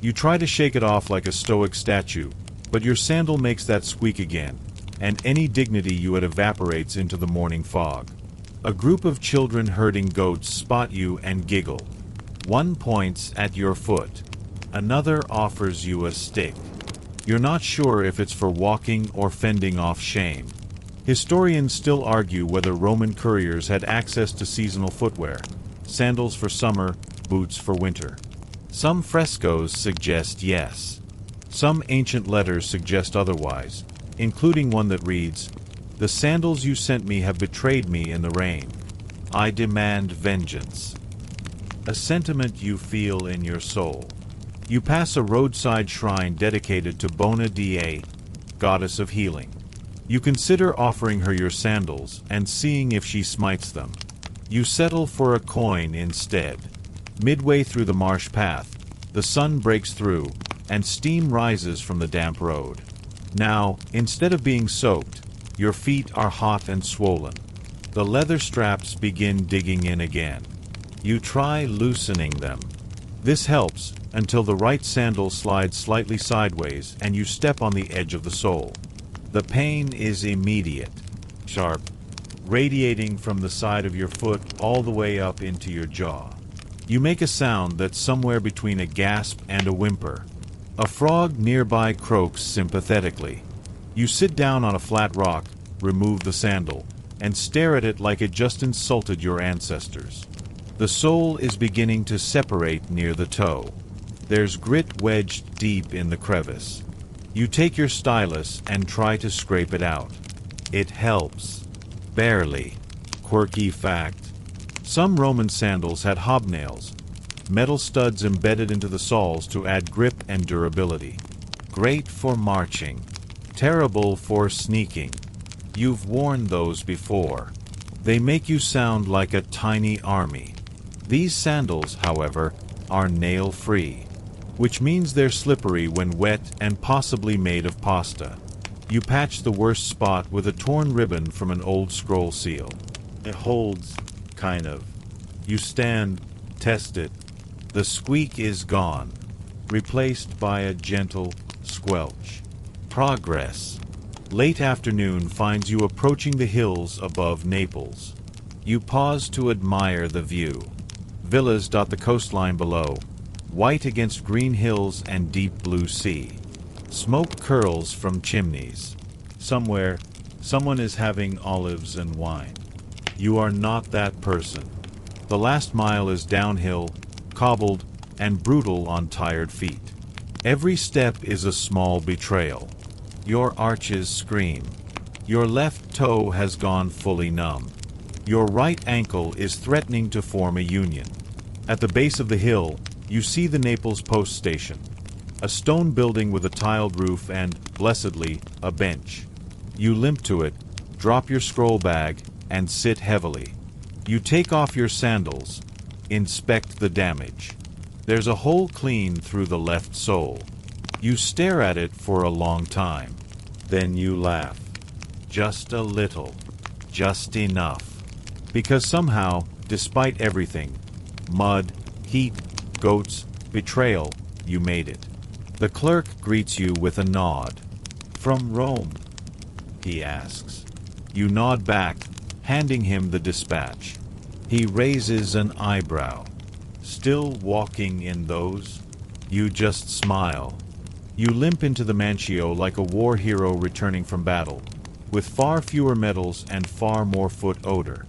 You try to shake it off like a stoic statue, but your sandal makes that squeak again, and any dignity you had evaporates into the morning fog. A group of children herding goats spot you and giggle. One points at your foot. Another offers you a stick. You're not sure if it's for walking or fending off shame. Historians still argue whether Roman couriers had access to seasonal footwear, sandals for summer, boots for winter. Some frescoes suggest yes. Some ancient letters suggest otherwise, including one that reads, "The sandals you sent me have betrayed me in the rain. I demand vengeance." A sentiment you feel in your soul. You pass a roadside shrine dedicated to Bona Dea, goddess of healing. You consider offering her your sandals and seeing if she smites them. You settle for a coin instead. Midway through the marsh path, the sun breaks through, and steam rises from the damp road. Now, instead of being soaked, your feet are hot and swollen. The leather straps begin digging in again. You try loosening them. This helps until the right sandal slides slightly sideways and you step on the edge of the sole. The pain is immediate, sharp, radiating from the side of your foot all the way up into your jaw. You make a sound that's somewhere between a gasp and a whimper. A frog nearby croaks sympathetically. You sit down on a flat rock, remove the sandal, and stare at it like it just insulted your ancestors. The sole is beginning to separate near the toe. There's grit wedged deep in the crevice. You take your stylus and try to scrape it out. It helps. Barely. Quirky fact. Some Roman sandals had hobnails, metal studs embedded into the soles to add grip and durability. Great for marching. Terrible for sneaking. You've worn those before. They make you sound like a tiny army. These sandals, however, are nail-free, which means they're slippery when wet and possibly made of pasta. You patch the worst spot with a torn ribbon from an old scroll seal. It holds, kind of. You stand, test it. The squeak is gone, replaced by a gentle squelch. Progress. Late afternoon finds you approaching the hills above Naples. You pause to admire the view. Villas dot the coastline below, white against green hills and deep blue sea. Smoke curls from chimneys. Somewhere, someone is having olives and wine. You are not that person. The last mile is downhill, cobbled, and brutal on tired feet. Every step is a small betrayal. Your arches scream. Your left toe has gone fully numb. Your right ankle is threatening to form a union. At the base of the hill, you see the Naples post station. A stone building with a tiled roof and, blessedly, a bench. You limp to it, drop your scroll bag, and sit heavily. You take off your sandals, inspect the damage. There's a hole clean through the left sole. You stare at it for a long time. Then you laugh. Just a little. Just enough. Because somehow, despite everything, mud, heat, goats, betrayal, you made it. The clerk greets you with a nod. From Rome, he asks. You nod back, handing him the dispatch. He raises an eyebrow. Still walking in those? You just smile. You limp into the Mancio like a war hero returning from battle, with far fewer medals and far more foot odor.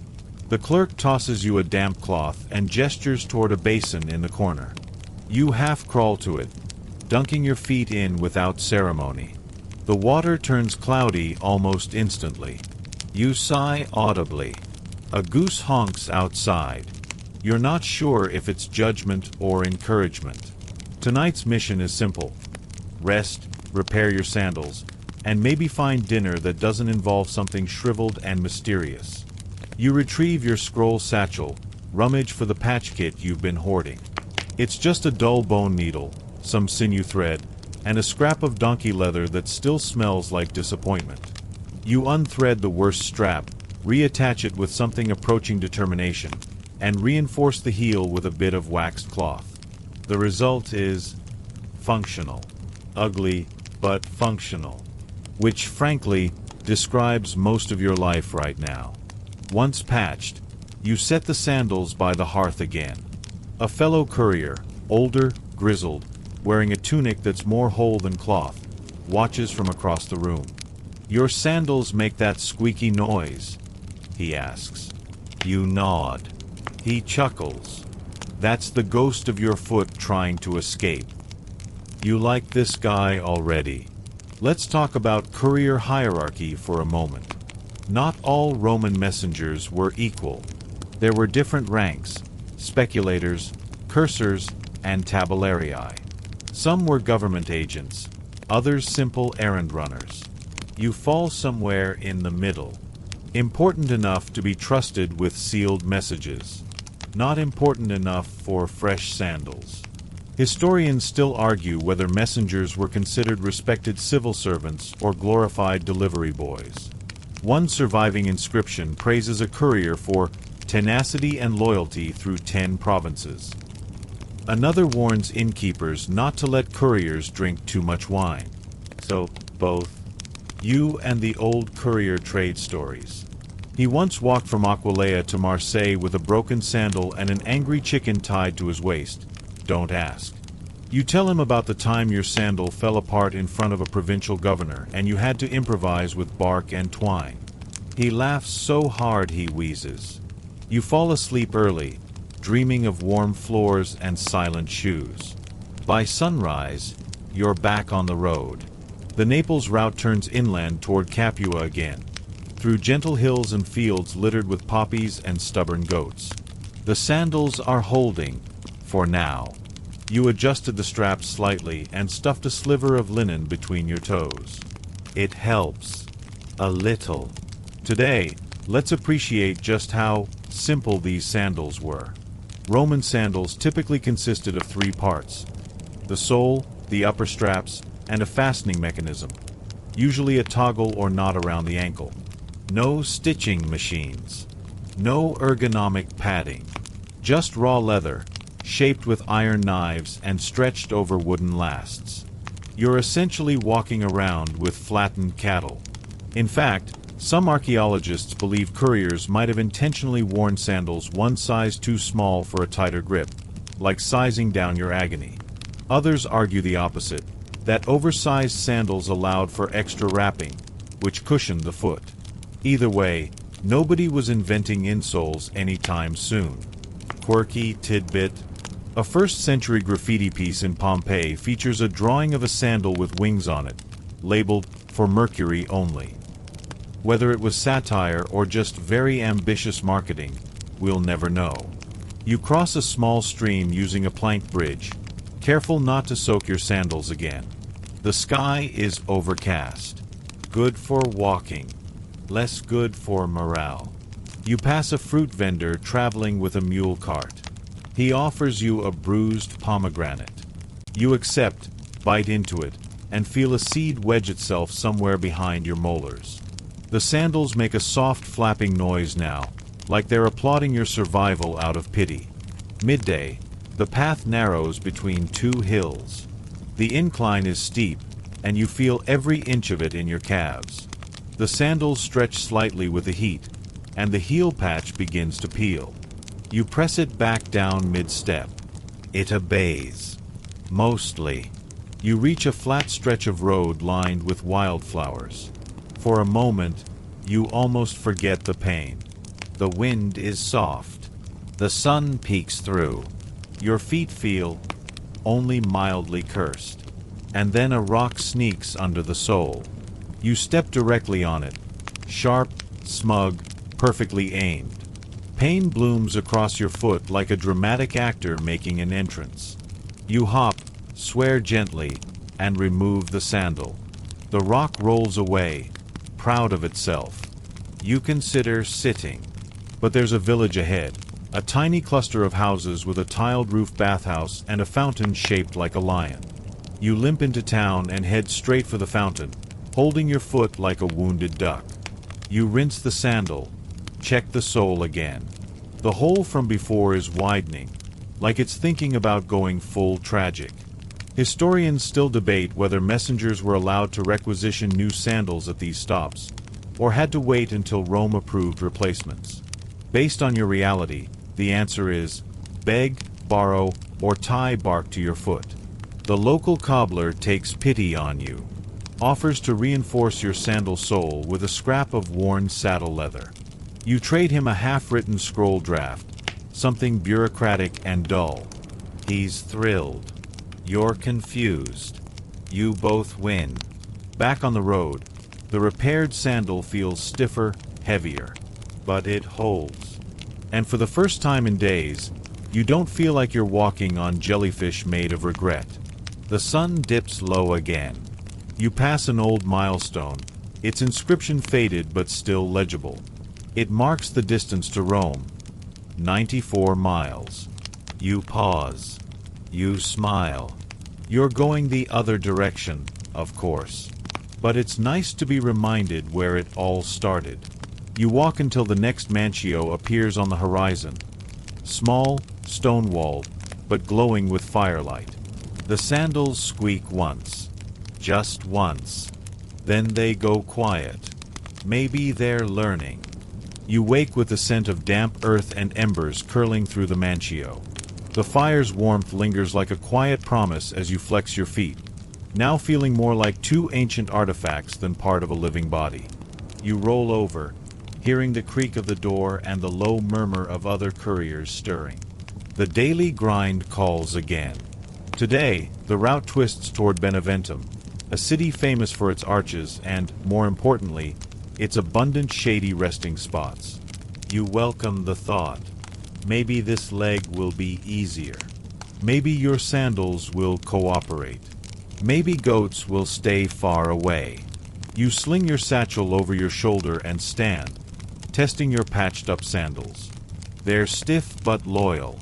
The clerk tosses you a damp cloth and gestures toward a basin in the corner. You half crawl to it, dunking your feet in without ceremony. The water turns cloudy almost instantly. You sigh audibly. A goose honks outside. You're not sure if it's judgment or encouragement. Tonight's mission is simple. Rest, repair your sandals, and maybe find dinner that doesn't involve something shriveled and mysterious. You retrieve your scroll satchel, rummage for the patch kit you've been hoarding. It's just a dull bone needle, some sinew thread, and a scrap of donkey leather that still smells like disappointment. You unthread the worst strap, reattach it with something approaching determination, and reinforce the heel with a bit of waxed cloth. The result is functional. Ugly, but functional. Which, frankly, describes most of your life right now. Once patched, you set the sandals by the hearth again. A fellow courier, older, grizzled, wearing a tunic that's more whole than cloth, watches from across the room. Your sandals make that squeaky noise, he asks. You nod. He chuckles. That's the ghost of your foot trying to escape. You like this guy already. Let's talk about courier hierarchy for a moment. Not all Roman messengers were equal. There were different ranks: speculators, cursors, and tabellarii. Some were government agents, others simple errand runners. You fall somewhere in the middle. Important enough to be trusted with sealed messages. Not important enough for fresh sandals. Historians still argue whether messengers were considered respected civil servants or glorified delivery boys. One surviving inscription praises a courier for tenacity and loyalty through 10 provinces. Another warns innkeepers not to let couriers drink too much wine. So, both you and the old courier trade stories. He once walked from Aquileia to Marseille with a broken sandal and an angry chicken tied to his waist. Don't ask. You tell him about the time your sandal fell apart in front of a provincial governor and you had to improvise with bark and twine. He laughs so hard he wheezes. You fall asleep early, dreaming of warm floors and silent shoes. By sunrise, you're back on the road. The Naples route turns inland toward Capua again, through gentle hills and fields littered with poppies and stubborn goats. The sandals are holding, for now. You adjusted the straps slightly and stuffed a sliver of linen between your toes. It helps. A little. Today, let's appreciate just how simple these sandals were. Roman sandals typically consisted of 3 parts: the sole, the upper straps, and a fastening mechanism, usually a toggle or knot around the ankle. No stitching machines. No ergonomic padding. Just raw leather, shaped with iron knives and stretched over wooden lasts. You're essentially walking around with flattened cattle. In fact, some archaeologists believe couriers might have intentionally worn sandals one size too small for a tighter grip, like sizing down your agony. Others argue the opposite, that oversized sandals allowed for extra wrapping, which cushioned the foot. Either way, nobody was inventing insoles anytime soon. Quirky tidbit: a 1st century graffiti piece in Pompeii features a drawing of a sandal with wings on it, labeled "For Mercury Only." Whether it was satire or just very ambitious marketing, we'll never know. You cross a small stream using a plank bridge, careful not to soak your sandals again. The sky is overcast. Good for walking, less good for morale. You pass a fruit vendor traveling with a mule cart. He offers you a bruised pomegranate. You accept, bite into it, and feel a seed wedge itself somewhere behind your molars. The sandals make a soft flapping noise now, like they're applauding your survival out of pity. Midday, the path narrows between two hills. The incline is steep, and you feel every inch of it in your calves. The sandals stretch slightly with the heat, and the heel patch begins to peel. You press it back down mid-step. It obeys. Mostly. You reach a flat stretch of road lined with wildflowers. For a moment, you almost forget the pain. The wind is soft. The sun peeks through. Your feet feel only mildly cursed. And then a rock sneaks under the sole. You step directly on it. Sharp, smug, perfectly aimed. Pain blooms across your foot like a dramatic actor making an entrance. You hop, swear gently, and remove the sandal. The rock rolls away, proud of itself. You consider sitting. But there's a village ahead, a tiny cluster of houses with a tiled roof bathhouse and a fountain shaped like a lion. You limp into town and head straight for the fountain, holding your foot like a wounded duck. You rinse the sandal, check the sole again. The hole from before is widening, like it's thinking about going full tragic. Historians still debate whether messengers were allowed to requisition new sandals at these stops, or had to wait until Rome approved replacements. Based on your reality, the answer is beg, borrow, or tie bark to your foot. The local cobbler takes pity on you, offers to reinforce your sandal sole with a scrap of worn saddle leather. You trade him a half-written scroll draft, something bureaucratic and dull. He's thrilled. You're confused. You both win. Back on the road, the repaired sandal feels stiffer, heavier. But it holds. And for the first time in days, you don't feel like you're walking on jellyfish made of regret. The sun dips low again. You pass an old milestone, its inscription faded but still legible. It marks the distance to Rome. 94 miles. You pause. You smile. You're going the other direction, of course. But it's nice to be reminded where it all started. You walk until the next Mancio appears on the horizon. Small, stone-walled, but glowing with firelight. The sandals squeak once. Just once. Then they go quiet. Maybe they're learning. You wake with the scent of damp earth and embers curling through the Mancio. The fire's warmth lingers like a quiet promise as you flex your feet, now feeling more like two ancient artifacts than part of a living body. You roll over, hearing the creak of the door and the low murmur of other couriers stirring. The daily grind calls again. Today, the route twists toward Beneventum, a city famous for its arches and, more importantly, its abundant shady resting spots. You welcome the thought. Maybe this leg will be easier. Maybe your sandals will cooperate. Maybe goats will stay far away. You sling your satchel over your shoulder and stand, testing your patched-up sandals. They're stiff but loyal.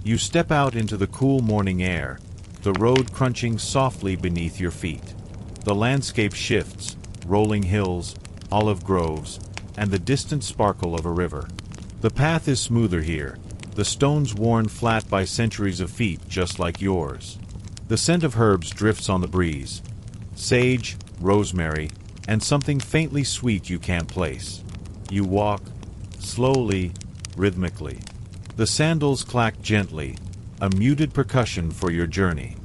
You step out into the cool morning air, the road crunching softly beneath your feet. The landscape shifts, rolling hills, olive groves, and the distant sparkle of a river. The path is smoother here, the stones worn flat by centuries of feet just like yours. The scent of herbs drifts on the breeze. Sage, rosemary, and something faintly sweet you can't place. You walk, slowly, rhythmically. The sandals clack gently, a muted percussion for your journey.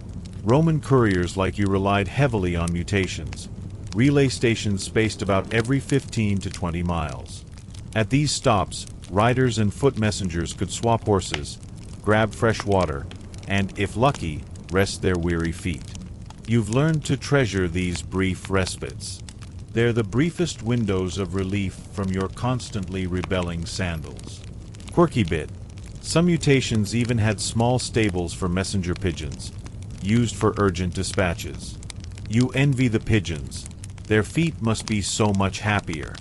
Roman couriers like you relied heavily on mutations, relay stations spaced about every 15 to 20 miles. At these stops, riders and foot messengers could swap horses, grab fresh water, and, if lucky, rest their weary feet. You've learned to treasure these brief respites. They're the briefest windows of relief from your constantly rebelling sandals. Quirky bit. Some mutations even had small stables for messenger pigeons, used for urgent dispatches. You envy the pigeons. Their feet must be so much happier.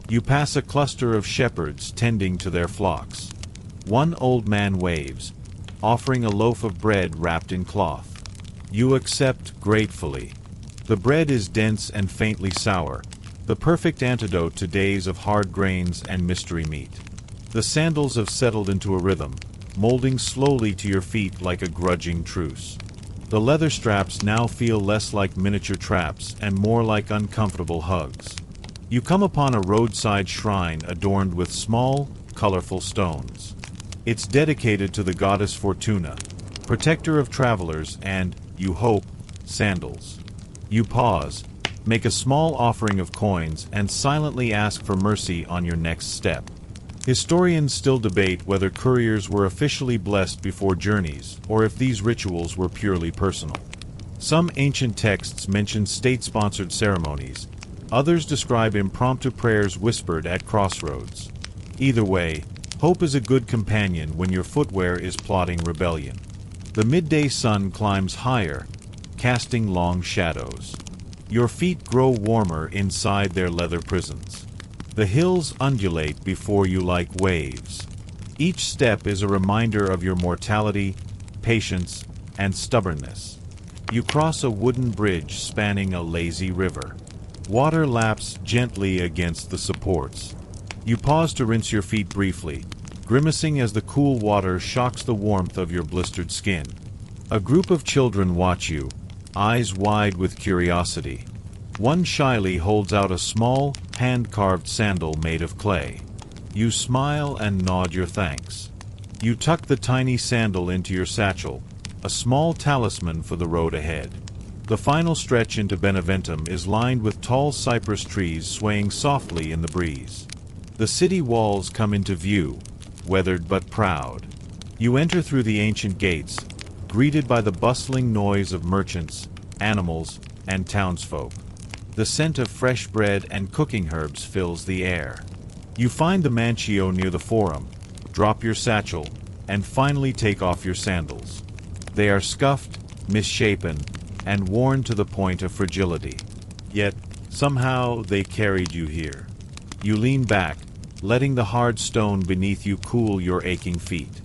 You pass a cluster of shepherds tending to their flocks. One old man waves, offering a loaf of bread wrapped in cloth. You accept gratefully. The bread is dense and faintly sour, the perfect antidote to days of hard grains and mystery meat. The sandals have settled into a rhythm, molding slowly to your feet like a grudging truce. The leather straps now feel less like miniature traps and more like uncomfortable hugs. You come upon a roadside shrine adorned with small, colorful stones. It's dedicated to the goddess Fortuna, protector of travelers and, you hope, sandals. You pause, make a small offering of coins, and silently ask for mercy on your next step. Historians still debate whether couriers were officially blessed before journeys, or if these rituals were purely personal. Some ancient texts mention state-sponsored ceremonies, others describe impromptu prayers whispered at crossroads. Either way, hope is a good companion when your footwear is plotting rebellion. The midday sun climbs higher, casting long shadows. Your feet grow warmer inside their leather prisons. The hills undulate before you like waves. Each step is a reminder of your mortality, patience, and stubbornness. You cross a wooden bridge spanning a lazy river. Water laps gently against the supports. You pause to rinse your feet briefly, grimacing as the cool water shocks the warmth of your blistered skin. A group of children watch you, eyes wide with curiosity. One shyly holds out a small, hand-carved sandal made of clay. You smile and nod your thanks. You tuck the tiny sandal into your satchel, a small talisman for the road ahead. The final stretch into Beneventum is lined with tall cypress trees swaying softly in the breeze. The city walls come into view, weathered but proud. You enter through the ancient gates, greeted by the bustling noise of merchants, animals, and townsfolk. The scent of fresh bread and cooking herbs fills the air. You find the mancio near the forum, drop your satchel, and finally take off your sandals. They are scuffed, misshapen, and worn to the point of fragility. Yet, somehow they carried you here. You lean back, letting the hard stone beneath you cool your aching feet.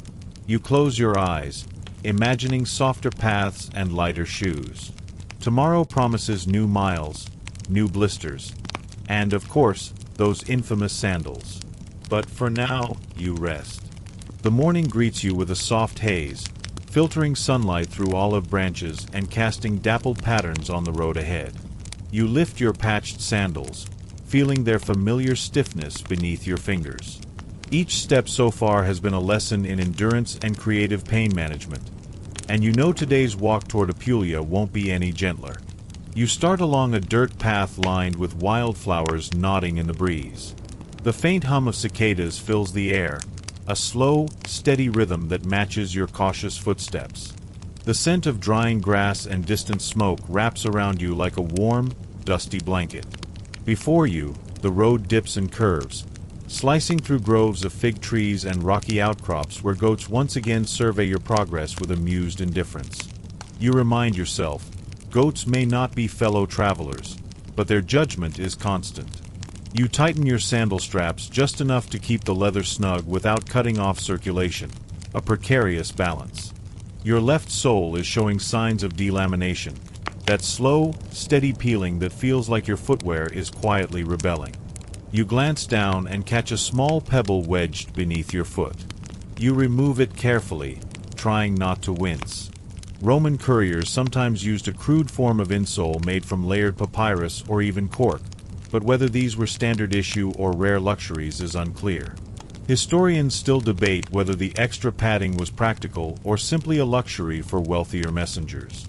You close your eyes, imagining softer paths and lighter shoes. Tomorrow promises new miles, new blisters, and, of course, those infamous sandals. But for now, you rest. The morning greets you with a soft haze, filtering sunlight through olive branches and casting dappled patterns on the road ahead. You lift your patched sandals, feeling their familiar stiffness beneath your fingers. Each step so far has been a lesson in endurance and creative pain management, and you know today's walk toward Apulia won't be any gentler. You start along a dirt path lined with wildflowers nodding in the breeze. The faint hum of cicadas fills the air, a slow, steady rhythm that matches your cautious footsteps. The scent of drying grass and distant smoke wraps around you like a warm, dusty blanket. Before you, the road dips and curves, slicing through groves of fig trees and rocky outcrops where goats once again survey your progress with amused indifference. You remind yourself, goats may not be fellow travelers, but their judgment is constant. You tighten your sandal straps just enough to keep the leather snug without cutting off circulation, a precarious balance. Your left sole is showing signs of delamination, that slow, steady peeling that feels like your footwear is quietly rebelling. You glance down and catch a small pebble wedged beneath your foot. You remove it carefully, trying not to wince. Roman couriers sometimes used a crude form of insole made from layered papyrus or even cork, but whether these were standard issue or rare luxuries is unclear. Historians still debate whether the extra padding was practical or simply a luxury for wealthier messengers.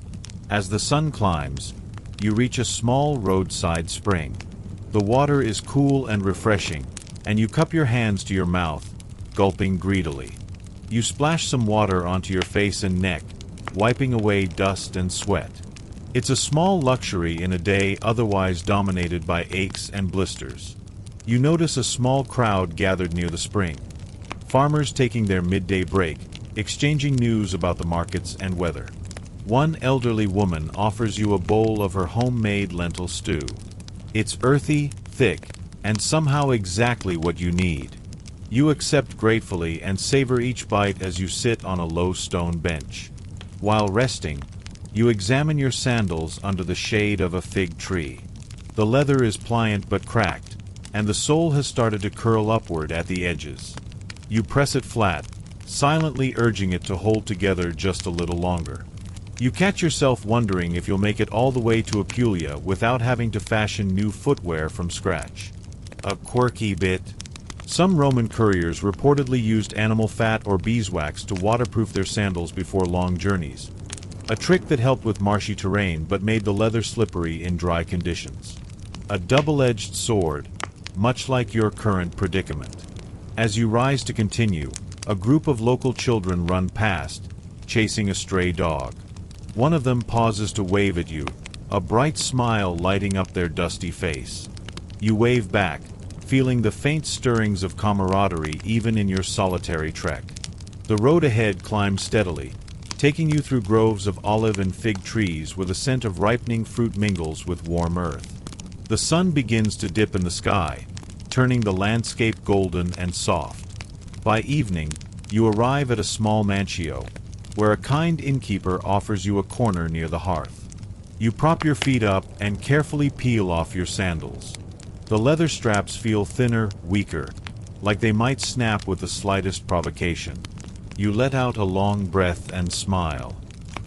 As the sun climbs, you reach a small roadside spring. The water is cool and refreshing, and you cup your hands to your mouth, gulping greedily. You splash some water onto your face and neck, wiping away dust and sweat. It's a small luxury in a day otherwise dominated by aches and blisters. You notice a small crowd gathered near the spring. farmers taking their midday break, exchanging news about the markets and weather. One elderly woman offers you a bowl of her homemade lentil stew. It's earthy, thick, and somehow exactly what you need. You accept gratefully and savor each bite as you sit on a low stone bench. While resting, you examine your sandals under the shade of a fig tree. The leather is pliant but cracked, and the sole has started to curl upward at the edges. You press it flat, silently urging it to hold together just a little longer. You catch yourself wondering if you'll make it all the way to Apulia without having to fashion new footwear from scratch. A quirky bit. Some Roman couriers reportedly used animal fat or beeswax to waterproof their sandals before long journeys. A trick that helped with marshy terrain but made the leather slippery in dry conditions. A double-edged sword, much like your current predicament. As you rise to continue, a group of local children run past, chasing a stray dog. One of them pauses to wave at you, a bright smile lighting up their dusty face. You wave back, feeling the faint stirrings of camaraderie even in your solitary trek. The road ahead climbs steadily, taking you through groves of olive and fig trees where the scent of ripening fruit mingles with warm earth. The sun begins to dip in the sky, turning the landscape golden and soft. By evening, you arrive at a small mancio, where a kind innkeeper offers you a corner near the hearth. You prop your feet up and carefully peel off your sandals. The leather straps feel thinner, weaker, like they might snap with the slightest provocation. You let out a long breath and smile.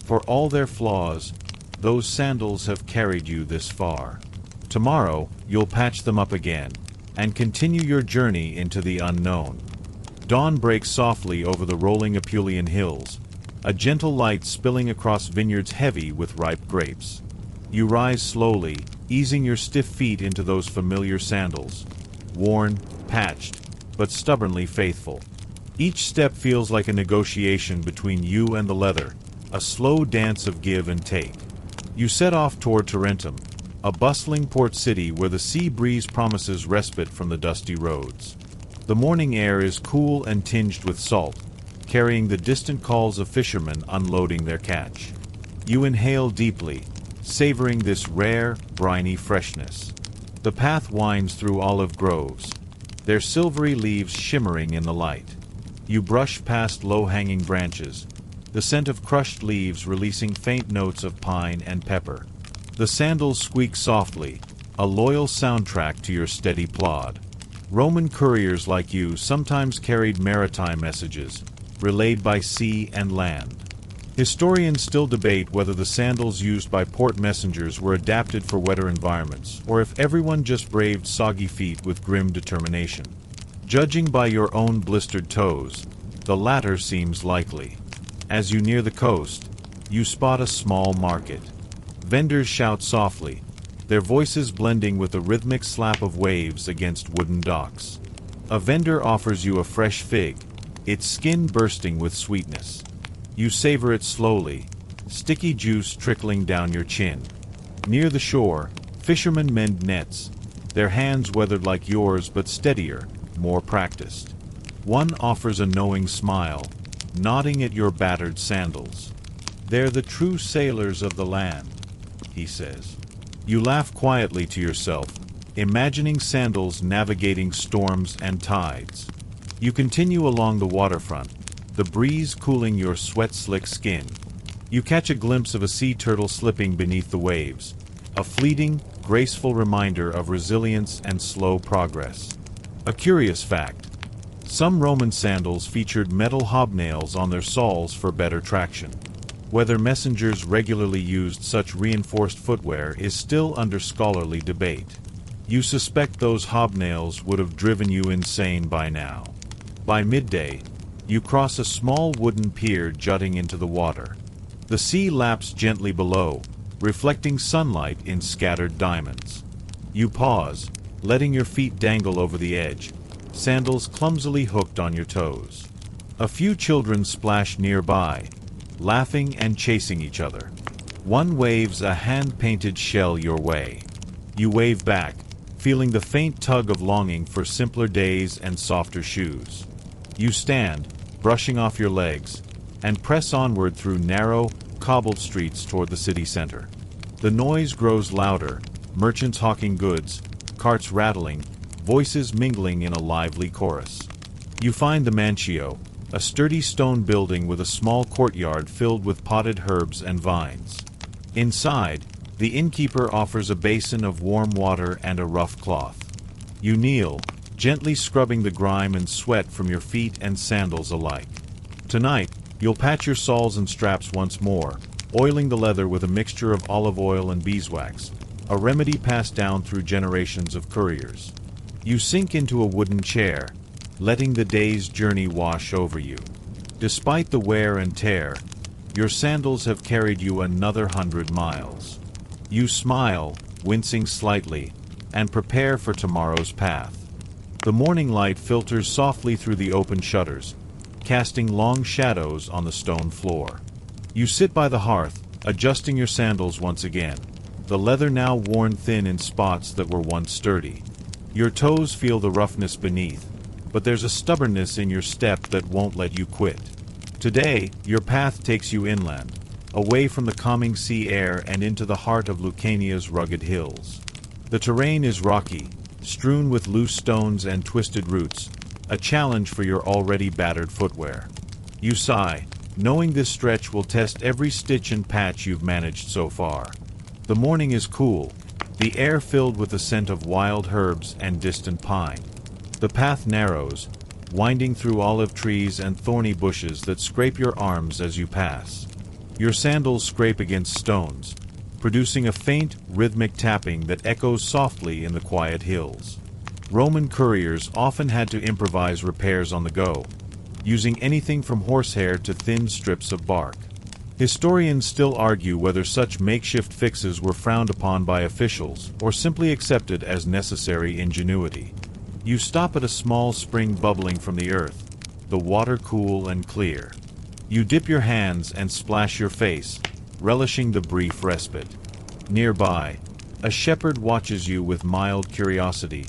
For all their flaws, those sandals have carried you this far. Tomorrow, you'll patch them up again, and continue your journey into the unknown. Dawn breaks softly over the rolling Apulian hills, a gentle light spilling across vineyards heavy with ripe grapes. You rise slowly, easing your stiff feet into those familiar sandals, worn, patched, but stubbornly faithful. Each step feels like a negotiation between you and the leather, a slow dance of give and take. You set off toward Tarentum, a bustling port city where the sea breeze promises respite from the dusty roads. The morning air is cool and tinged with salt, carrying the distant calls of fishermen unloading their catch. You inhale deeply, savoring this rare, briny freshness. The path winds through olive groves, their silvery leaves shimmering in the light. You brush past low-hanging branches, the scent of crushed leaves releasing faint notes of pine and pepper. The sandals squeak softly, a loyal soundtrack to your steady plod. Roman couriers like you sometimes carried maritime messages, relayed by sea and land. Historians still debate whether the sandals used by port messengers were adapted for wetter environments, or if everyone just braved soggy feet with grim determination. Judging by your own blistered toes, the latter seems likely. As you near the coast, you spot a small market. Vendors shout softly, their voices blending with the rhythmic slap of waves against wooden docks. A vendor offers you a fresh fig, its skin bursting with sweetness. You savor it slowly, sticky juice trickling down your chin. Near the shore, fishermen mend nets, their hands weathered like yours but steadier, more practiced. One offers a knowing smile, nodding at your battered sandals. "They're the true sailors of the land," he says. You laugh quietly to yourself, imagining sandals navigating storms and tides. You continue along the waterfront, the breeze cooling your sweat-slick skin. You catch a glimpse of a sea turtle slipping beneath the waves, a fleeting, graceful reminder of resilience and slow progress. A curious fact: some Roman sandals featured metal hobnails on their soles for better traction. Whether messengers regularly used such reinforced footwear is still under scholarly debate. You suspect those hobnails would have driven you insane by now. By midday, you cross a small wooden pier jutting into the water. The sea laps gently below, reflecting sunlight in scattered diamonds. You pause, letting your feet dangle over the edge, sandals clumsily hooked on your toes. A few children splash nearby, laughing and chasing each other. One waves a hand-painted shell your way. You wave back, feeling the faint tug of longing for simpler days and softer shoes. You stand, brushing off your legs, and press onward through narrow, cobbled streets toward the city center. The noise grows louder, merchants hawking goods, carts rattling, voices mingling in a lively chorus. You find the Mancio, a sturdy stone building with a small courtyard filled with potted herbs and vines. Inside, the innkeeper offers a basin of warm water and a rough cloth. You kneel, gently scrubbing the grime and sweat from your feet and sandals alike. Tonight, you'll patch your soles and straps once more, oiling the leather with a mixture of olive oil and beeswax, a remedy passed down through generations of couriers. You sink into a wooden chair, letting the day's journey wash over you. Despite the wear and tear, your sandals have carried you another 100 miles. You smile, wincing slightly, and prepare for tomorrow's path. The morning light filters softly through the open shutters, casting long shadows on the stone floor. You sit by the hearth, adjusting your sandals once again, the leather now worn thin in spots that were once sturdy. Your toes feel the roughness beneath, but there's a stubbornness in your step that won't let you quit. Today, your path takes you inland, away from the calming sea air and into the heart of Lucania's rugged hills. The terrain is rocky, strewn with loose stones and twisted roots, a challenge for your already battered footwear. You sigh, knowing this stretch will test every stitch and patch you've managed so far. The morning is cool, the air filled with the scent of wild herbs and distant pine. The path narrows, winding through olive trees and thorny bushes that scrape your arms as you pass. Your sandals scrape against stones, producing a faint, rhythmic tapping that echoes softly in the quiet hills. Roman couriers often had to improvise repairs on the go, using anything from horsehair to thin strips of bark. Historians still argue whether such makeshift fixes were frowned upon by officials or simply accepted as necessary ingenuity. You stop at a small spring bubbling from the earth, the water cool and clear. You dip your hands and splash your face, relishing the brief respite. Nearby, a shepherd watches you with mild curiosity,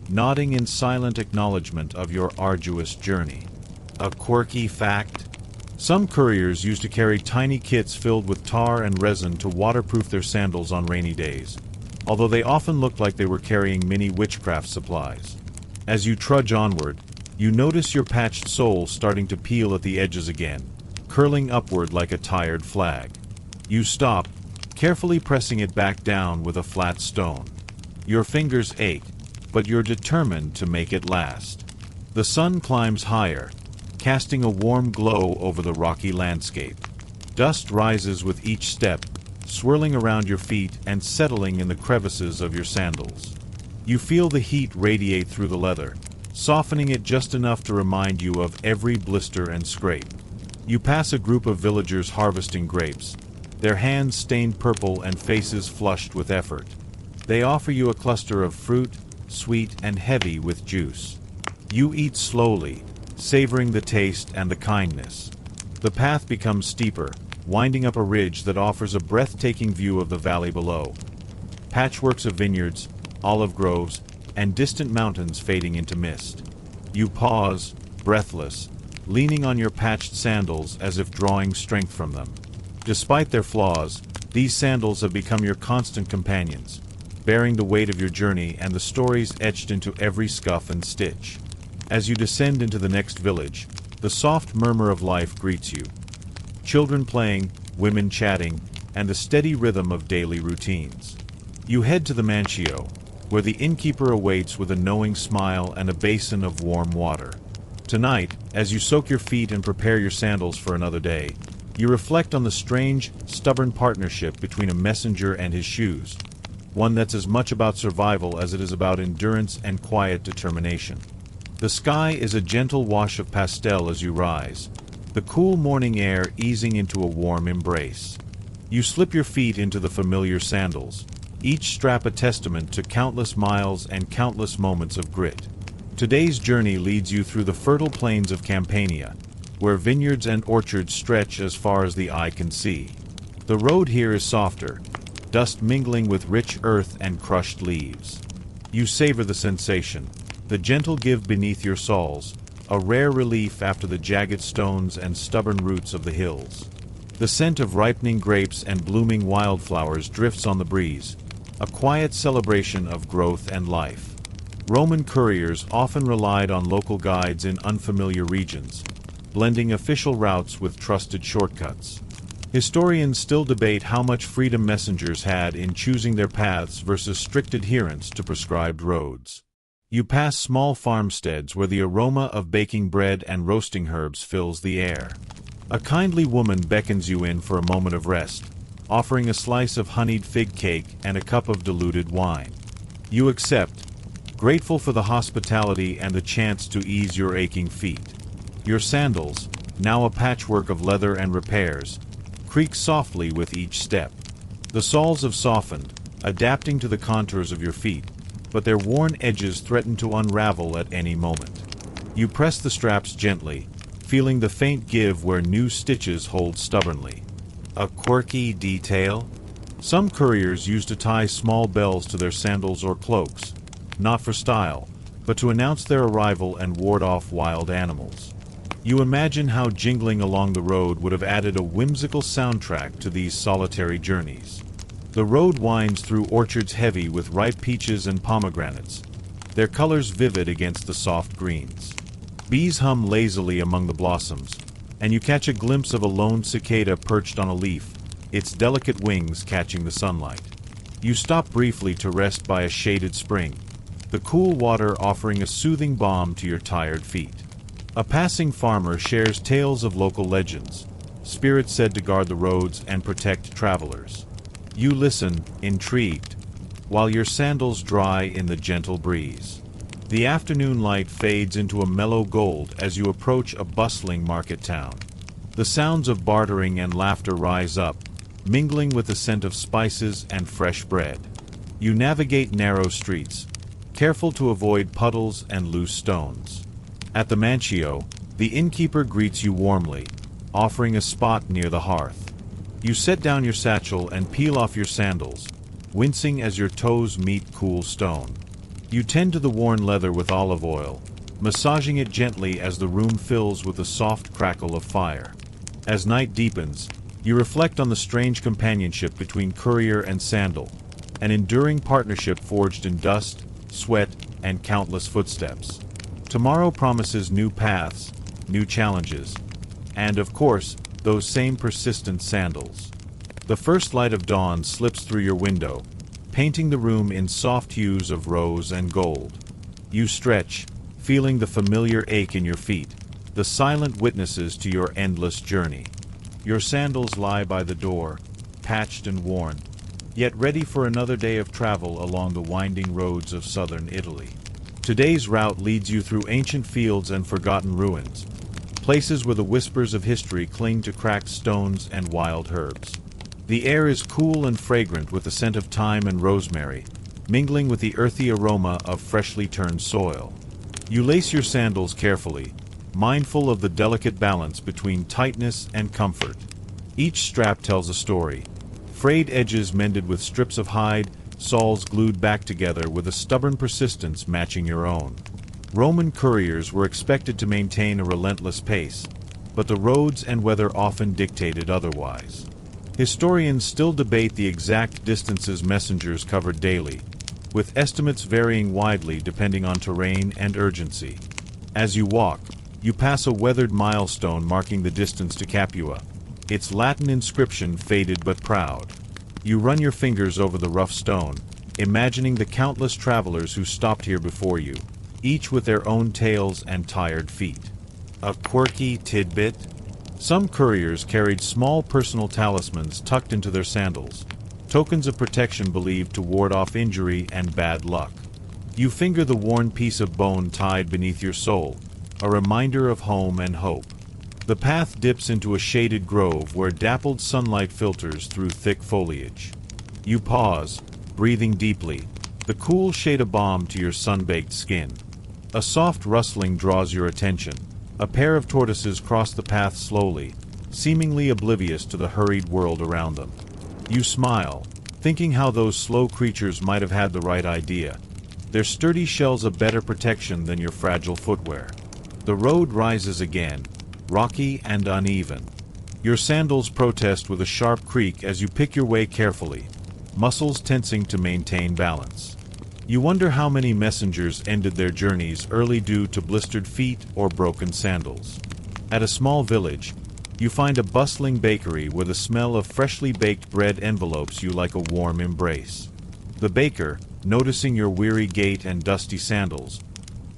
nodding in silent acknowledgement of your arduous journey. A quirky fact? Some couriers used to carry tiny kits filled with tar and resin to waterproof their sandals on rainy days, although they often looked like they were carrying mini witchcraft supplies. As you trudge onward, you notice your patched sole starting to peel at the edges again, curling upward like a tired flag. You stop, carefully pressing it back down with a flat stone. Your fingers ache, but you're determined to make it last. The sun climbs higher, casting a warm glow over the rocky landscape. Dust rises with each step, swirling around your feet and settling in the crevices of your sandals. You feel the heat radiate through the leather, softening it just enough to remind you of every blister and scrape. You pass a group of villagers harvesting grapes, their hands stained purple and faces flushed with effort. They offer you a cluster of fruit, sweet and heavy with juice. You eat slowly, savoring the taste and the kindness. The path becomes steeper, winding up a ridge that offers a breathtaking view of the valley below. Patchworks of vineyards, olive groves, and distant mountains fading into mist. You pause, breathless, leaning on your patched sandals as if drawing strength from them. Despite their flaws, these sandals have become your constant companions, bearing the weight of your journey and the stories etched into every scuff and stitch. As you descend into the next village, the soft murmur of life greets you. Children playing, women chatting, and the steady rhythm of daily routines. You head to the Mancio, where the innkeeper awaits with a knowing smile and a basin of warm water. Tonight, as you soak your feet and prepare your sandals for another day, you reflect on the strange, stubborn partnership between a messenger and his shoes, one that's as much about survival as it is about endurance and quiet determination. The sky is a gentle wash of pastel as you rise, the cool morning air easing into a warm embrace. You slip your feet into the familiar sandals, each strap a testament to countless miles and countless moments of grit. Today's journey leads you through the fertile plains of Campania, where vineyards and orchards stretch as far as the eye can see. The road here is softer, dust mingling with rich earth and crushed leaves. You savor the sensation, the gentle give beneath your soles, a rare relief after the jagged stones and stubborn roots of the hills. The scent of ripening grapes and blooming wildflowers drifts on the breeze, a quiet celebration of growth and life. Roman couriers often relied on local guides in unfamiliar regions, blending official routes with trusted shortcuts. Historians still debate how much freedom messengers had in choosing their paths versus strict adherence to prescribed roads. You pass small farmsteads where the aroma of baking bread and roasting herbs fills the air. A kindly woman beckons you in for a moment of rest, offering a slice of honeyed fig cake and a cup of diluted wine. You accept, grateful for the hospitality and the chance to ease your aching feet. Your sandals, now a patchwork of leather and repairs, creak softly with each step. The soles have softened, adapting to the contours of your feet, but their worn edges threaten to unravel at any moment. You press the straps gently, feeling the faint give where new stitches hold stubbornly. A quirky detail? Some couriers used to tie small bells to their sandals or cloaks, not for style, but to announce their arrival and ward off wild animals. You imagine how jingling along the road would have added a whimsical soundtrack to these solitary journeys. The road winds through orchards heavy with ripe peaches and pomegranates, their colors vivid against the soft greens. Bees hum lazily among the blossoms, and you catch a glimpse of a lone cicada perched on a leaf, its delicate wings catching the sunlight. You stop briefly to rest by a shaded spring, the cool water offering a soothing balm to your tired feet. A passing farmer shares tales of local legends, spirits said to guard the roads and protect travelers. You listen, intrigued, while your sandals dry in the gentle breeze. The afternoon light fades into a mellow gold as you approach a bustling market town. The sounds of bartering and laughter rise up, mingling with the scent of spices and fresh bread. You navigate narrow streets, careful to avoid puddles and loose stones. At the Mancio, the innkeeper greets you warmly, offering a spot near the hearth. You set down your satchel and peel off your sandals, wincing as your toes meet cool stone. You tend to the worn leather with olive oil, massaging it gently as the room fills with the soft crackle of fire. As night deepens, you reflect on the strange companionship between courier and sandal, an enduring partnership forged in dust, sweat, and countless footsteps. Tomorrow promises new paths, new challenges, and, of course, those same persistent sandals. The first light of dawn slips through your window, painting the room in soft hues of rose and gold. You stretch, feeling the familiar ache in your feet, the silent witnesses to your endless journey. Your sandals lie by the door, patched and worn, yet ready for another day of travel along the winding roads of southern Italy. Today's route leads you through ancient fields and forgotten ruins, places where the whispers of history cling to cracked stones and wild herbs. The air is cool and fragrant with the scent of thyme and rosemary, mingling with the earthy aroma of freshly turned soil. You lace your sandals carefully, mindful of the delicate balance between tightness and comfort. Each strap tells a story, frayed edges mended with strips of hide, soles glued back together with a stubborn persistence matching your own. Roman couriers were expected to maintain a relentless pace, but the roads and weather often dictated otherwise. Historians still debate the exact distances messengers covered daily, with estimates varying widely depending on terrain and urgency. As you walk, you pass a weathered milestone marking the distance to Capua, its Latin inscription faded but proud. You run your fingers over the rough stone, imagining the countless travelers who stopped here before you, each with their own tales and tired feet. A quirky tidbit? Some couriers carried small personal talismans tucked into their sandals, tokens of protection believed to ward off injury and bad luck. You finger the worn piece of bone tied beneath your sole, a reminder of home and hope. The path dips into a shaded grove where dappled sunlight filters through thick foliage. You pause, breathing deeply, the cool shade of balm to your sun-baked skin. A soft rustling draws your attention. A pair of tortoises cross the path slowly, seemingly oblivious to the hurried world around them. You smile, thinking how those slow creatures might have had the right idea. Their sturdy shells a better protection than your fragile footwear. The road rises again, rocky and uneven. Your sandals protest with a sharp creak as you pick your way carefully, muscles tensing to maintain balance. You wonder how many messengers ended their journeys early due to blistered feet or broken sandals. At a small village, you find a bustling bakery where the smell of freshly baked bread envelopes you like a warm embrace. The baker, noticing your weary gait and dusty sandals,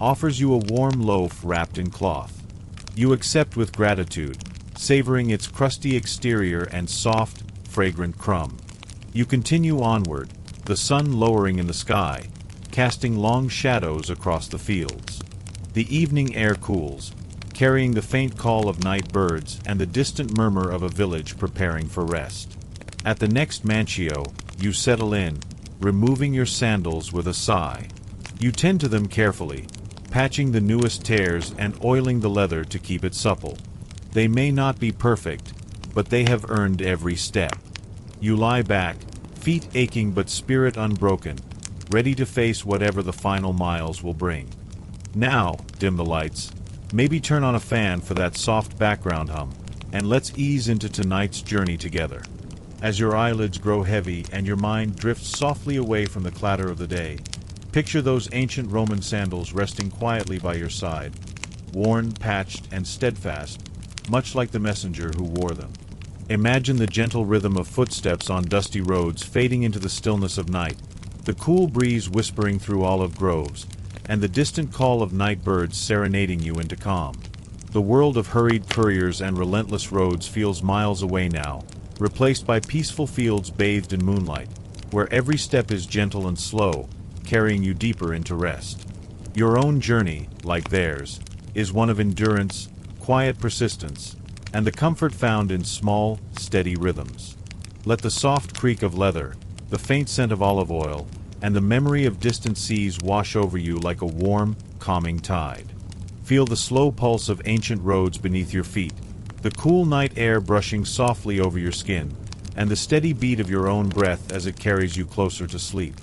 offers you a warm loaf wrapped in cloth. You accept with gratitude, savoring its crusty exterior and soft, fragrant crumb. You continue onward, the sun lowering in the sky, casting long shadows across the fields. The evening air cools, carrying the faint call of night birds and the distant murmur of a village preparing for rest. At the next mancio, you settle in, removing your sandals with a sigh. You tend to them carefully, patching the newest tears and oiling the leather to keep it supple. They may not be perfect, but they have earned every step. You lie back, feet aching but spirit unbroken, ready to face whatever the final miles will bring. Now, dim the lights, maybe turn on a fan for that soft background hum, and let's ease into tonight's journey together. As your eyelids grow heavy and your mind drifts softly away from the clatter of the day, picture those ancient Roman sandals resting quietly by your side, worn, patched, and steadfast, much like the messenger who wore them. Imagine the gentle rhythm of footsteps on dusty roads fading into the stillness of night, the cool breeze whispering through olive groves, and the distant call of night birds serenading you into calm. The world of hurried couriers and relentless roads feels miles away now, replaced by peaceful fields bathed in moonlight, where every step is gentle and slow, carrying you deeper into rest. Your own journey, like theirs, is one of endurance, quiet persistence, and the comfort found in small, steady rhythms. Let the soft creak of leather, the faint scent of olive oil, and the memory of distant seas wash over you like a warm, calming tide. Feel the slow pulse of ancient roads beneath your feet, the cool night air brushing softly over your skin, and the steady beat of your own breath as it carries you closer to sleep.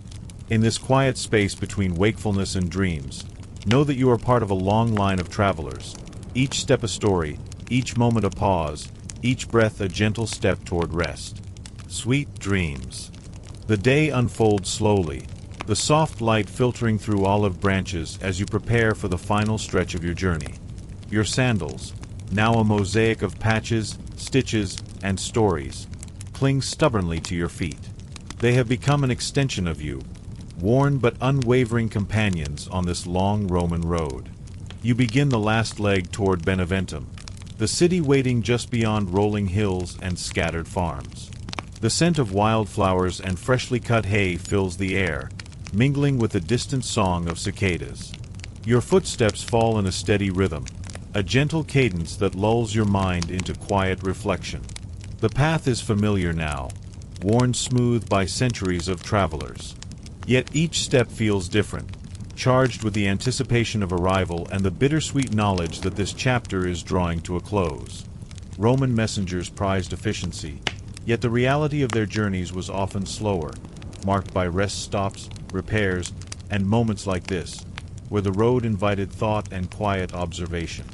In this quiet space between wakefulness and dreams, know that you are part of a long line of travelers, each step a story, each moment a pause, each breath a gentle step toward rest. Sweet dreams. The day unfolds slowly, the soft light filtering through olive branches as you prepare for the final stretch of your journey. Your sandals, now a mosaic of patches, stitches, and stories, cling stubbornly to your feet. They have become an extension of you, worn but unwavering companions on this long Roman road. You begin the last leg toward Beneventum, the city waiting just beyond rolling hills and scattered farms. The scent of wildflowers and freshly cut hay fills the air, mingling with the distant song of cicadas. Your footsteps fall in a steady rhythm, a gentle cadence that lulls your mind into quiet reflection. The path is familiar now, worn smooth by centuries of travelers. Yet each step feels different, charged with the anticipation of arrival and the bittersweet knowledge that this chapter is drawing to a close. Roman messengers prized efficiency, yet the reality of their journeys was often slower, marked by rest stops, repairs, and moments like this, where the road invited thought and quiet observation.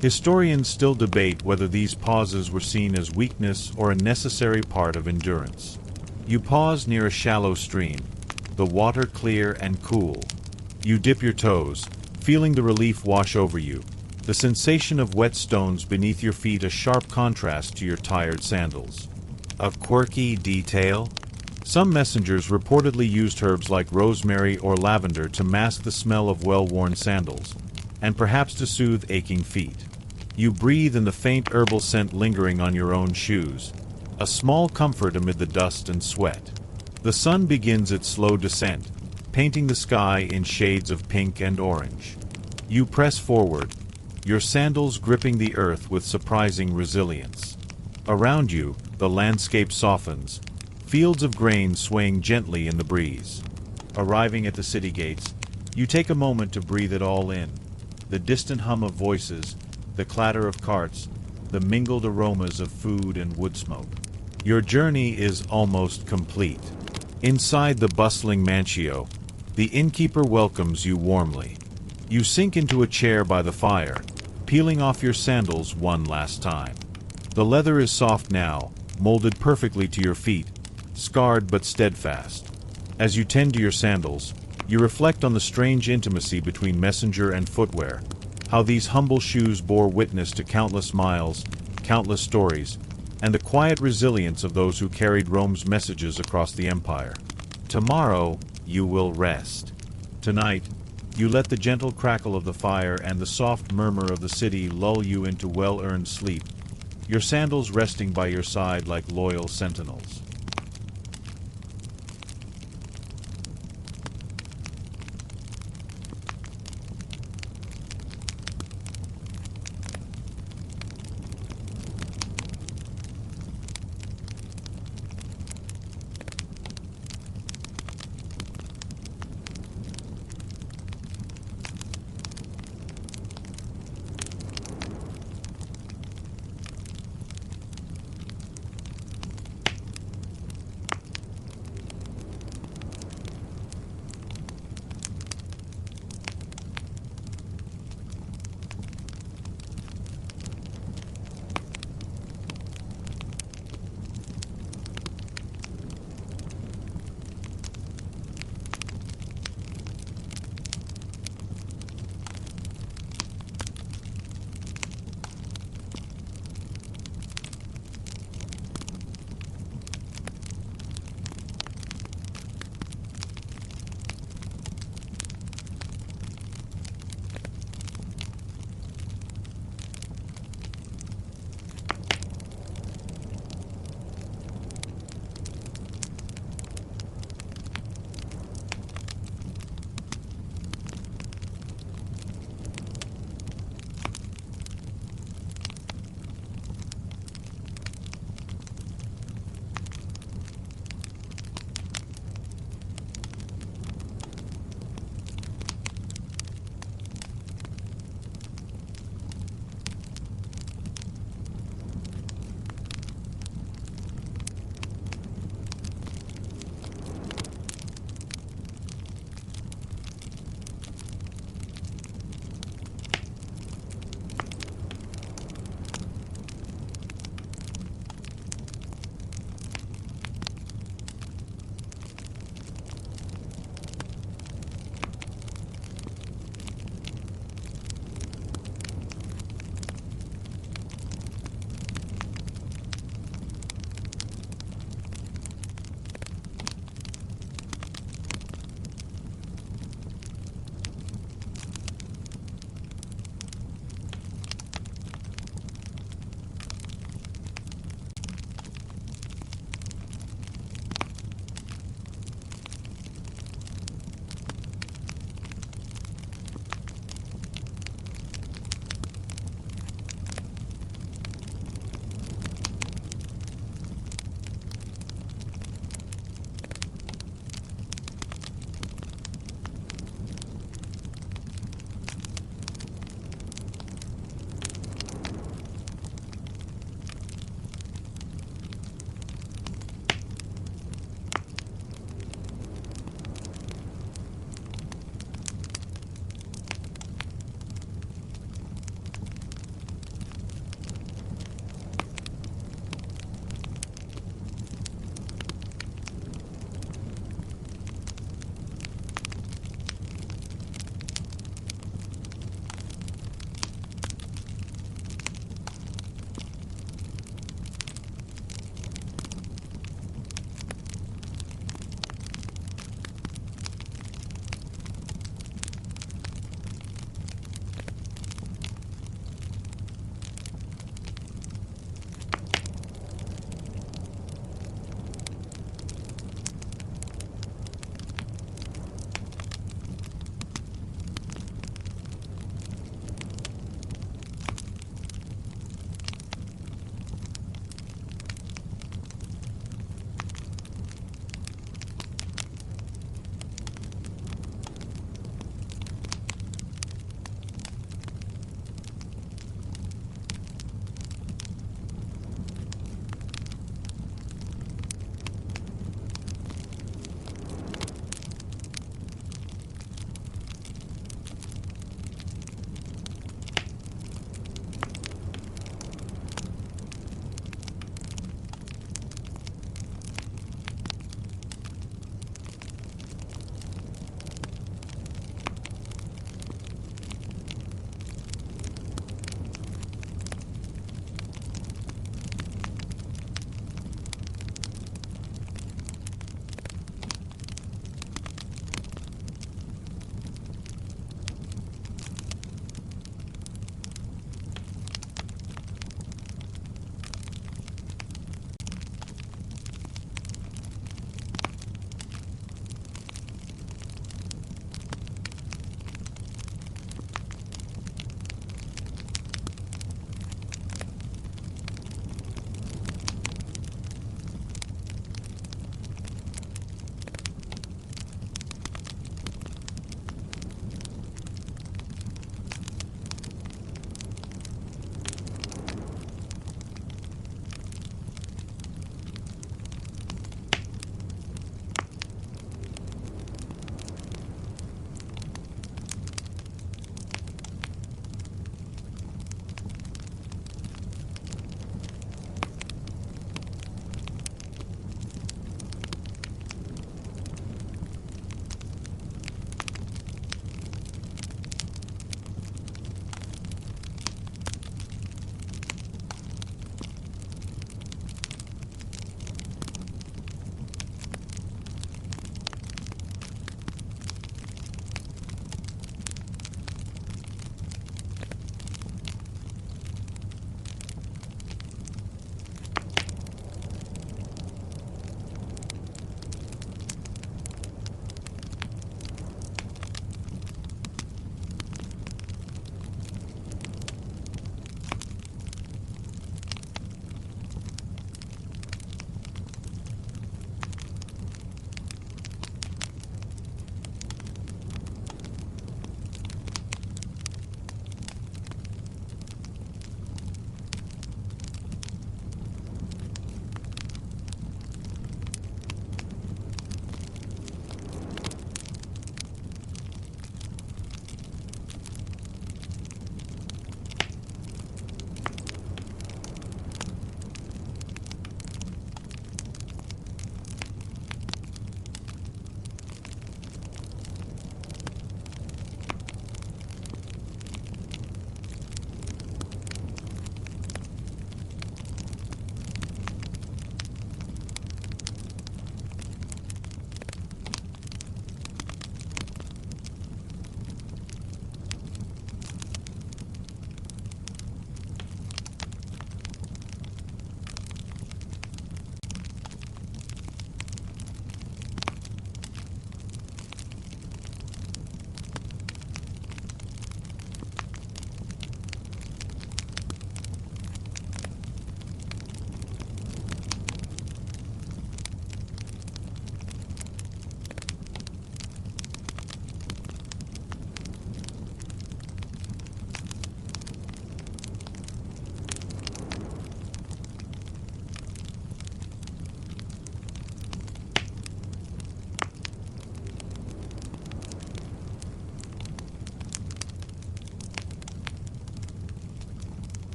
Historians still debate whether these pauses were seen as weakness or a necessary part of endurance. You pause near a shallow stream, the water clear and cool. You dip your toes, feeling the relief wash over you, the sensation of wet stones beneath your feet a sharp contrast to your tired sandals. A quirky detail? Some messengers reportedly used herbs like rosemary or lavender to mask the smell of well-worn sandals, and perhaps to soothe aching feet. You breathe in the faint herbal scent lingering on your own shoes, a small comfort amid the dust and sweat. The sun begins its slow descent, painting the sky in shades of pink and orange. You press forward, your sandals gripping the earth with surprising resilience. Around you, the landscape softens, fields of grain swaying gently in the breeze. Arriving at the city gates, you take a moment to breathe it all in. The distant hum of voices, the clatter of carts, the mingled aromas of food and wood smoke. Your journey is almost complete. Inside the bustling mancio, the innkeeper welcomes you warmly. You sink into a chair by the fire, peeling off your sandals one last time. The leather is soft now, molded perfectly to your feet, scarred but steadfast. As you tend to your sandals, you reflect on the strange intimacy between messenger and footwear, how these humble shoes bore witness to countless miles, countless stories, and the quiet resilience of those who carried Rome's messages across the empire. Tomorrow, you will rest. Tonight, you let the gentle crackle of the fire and the soft murmur of the city lull you into well-earned sleep, your sandals resting by your side like loyal sentinels.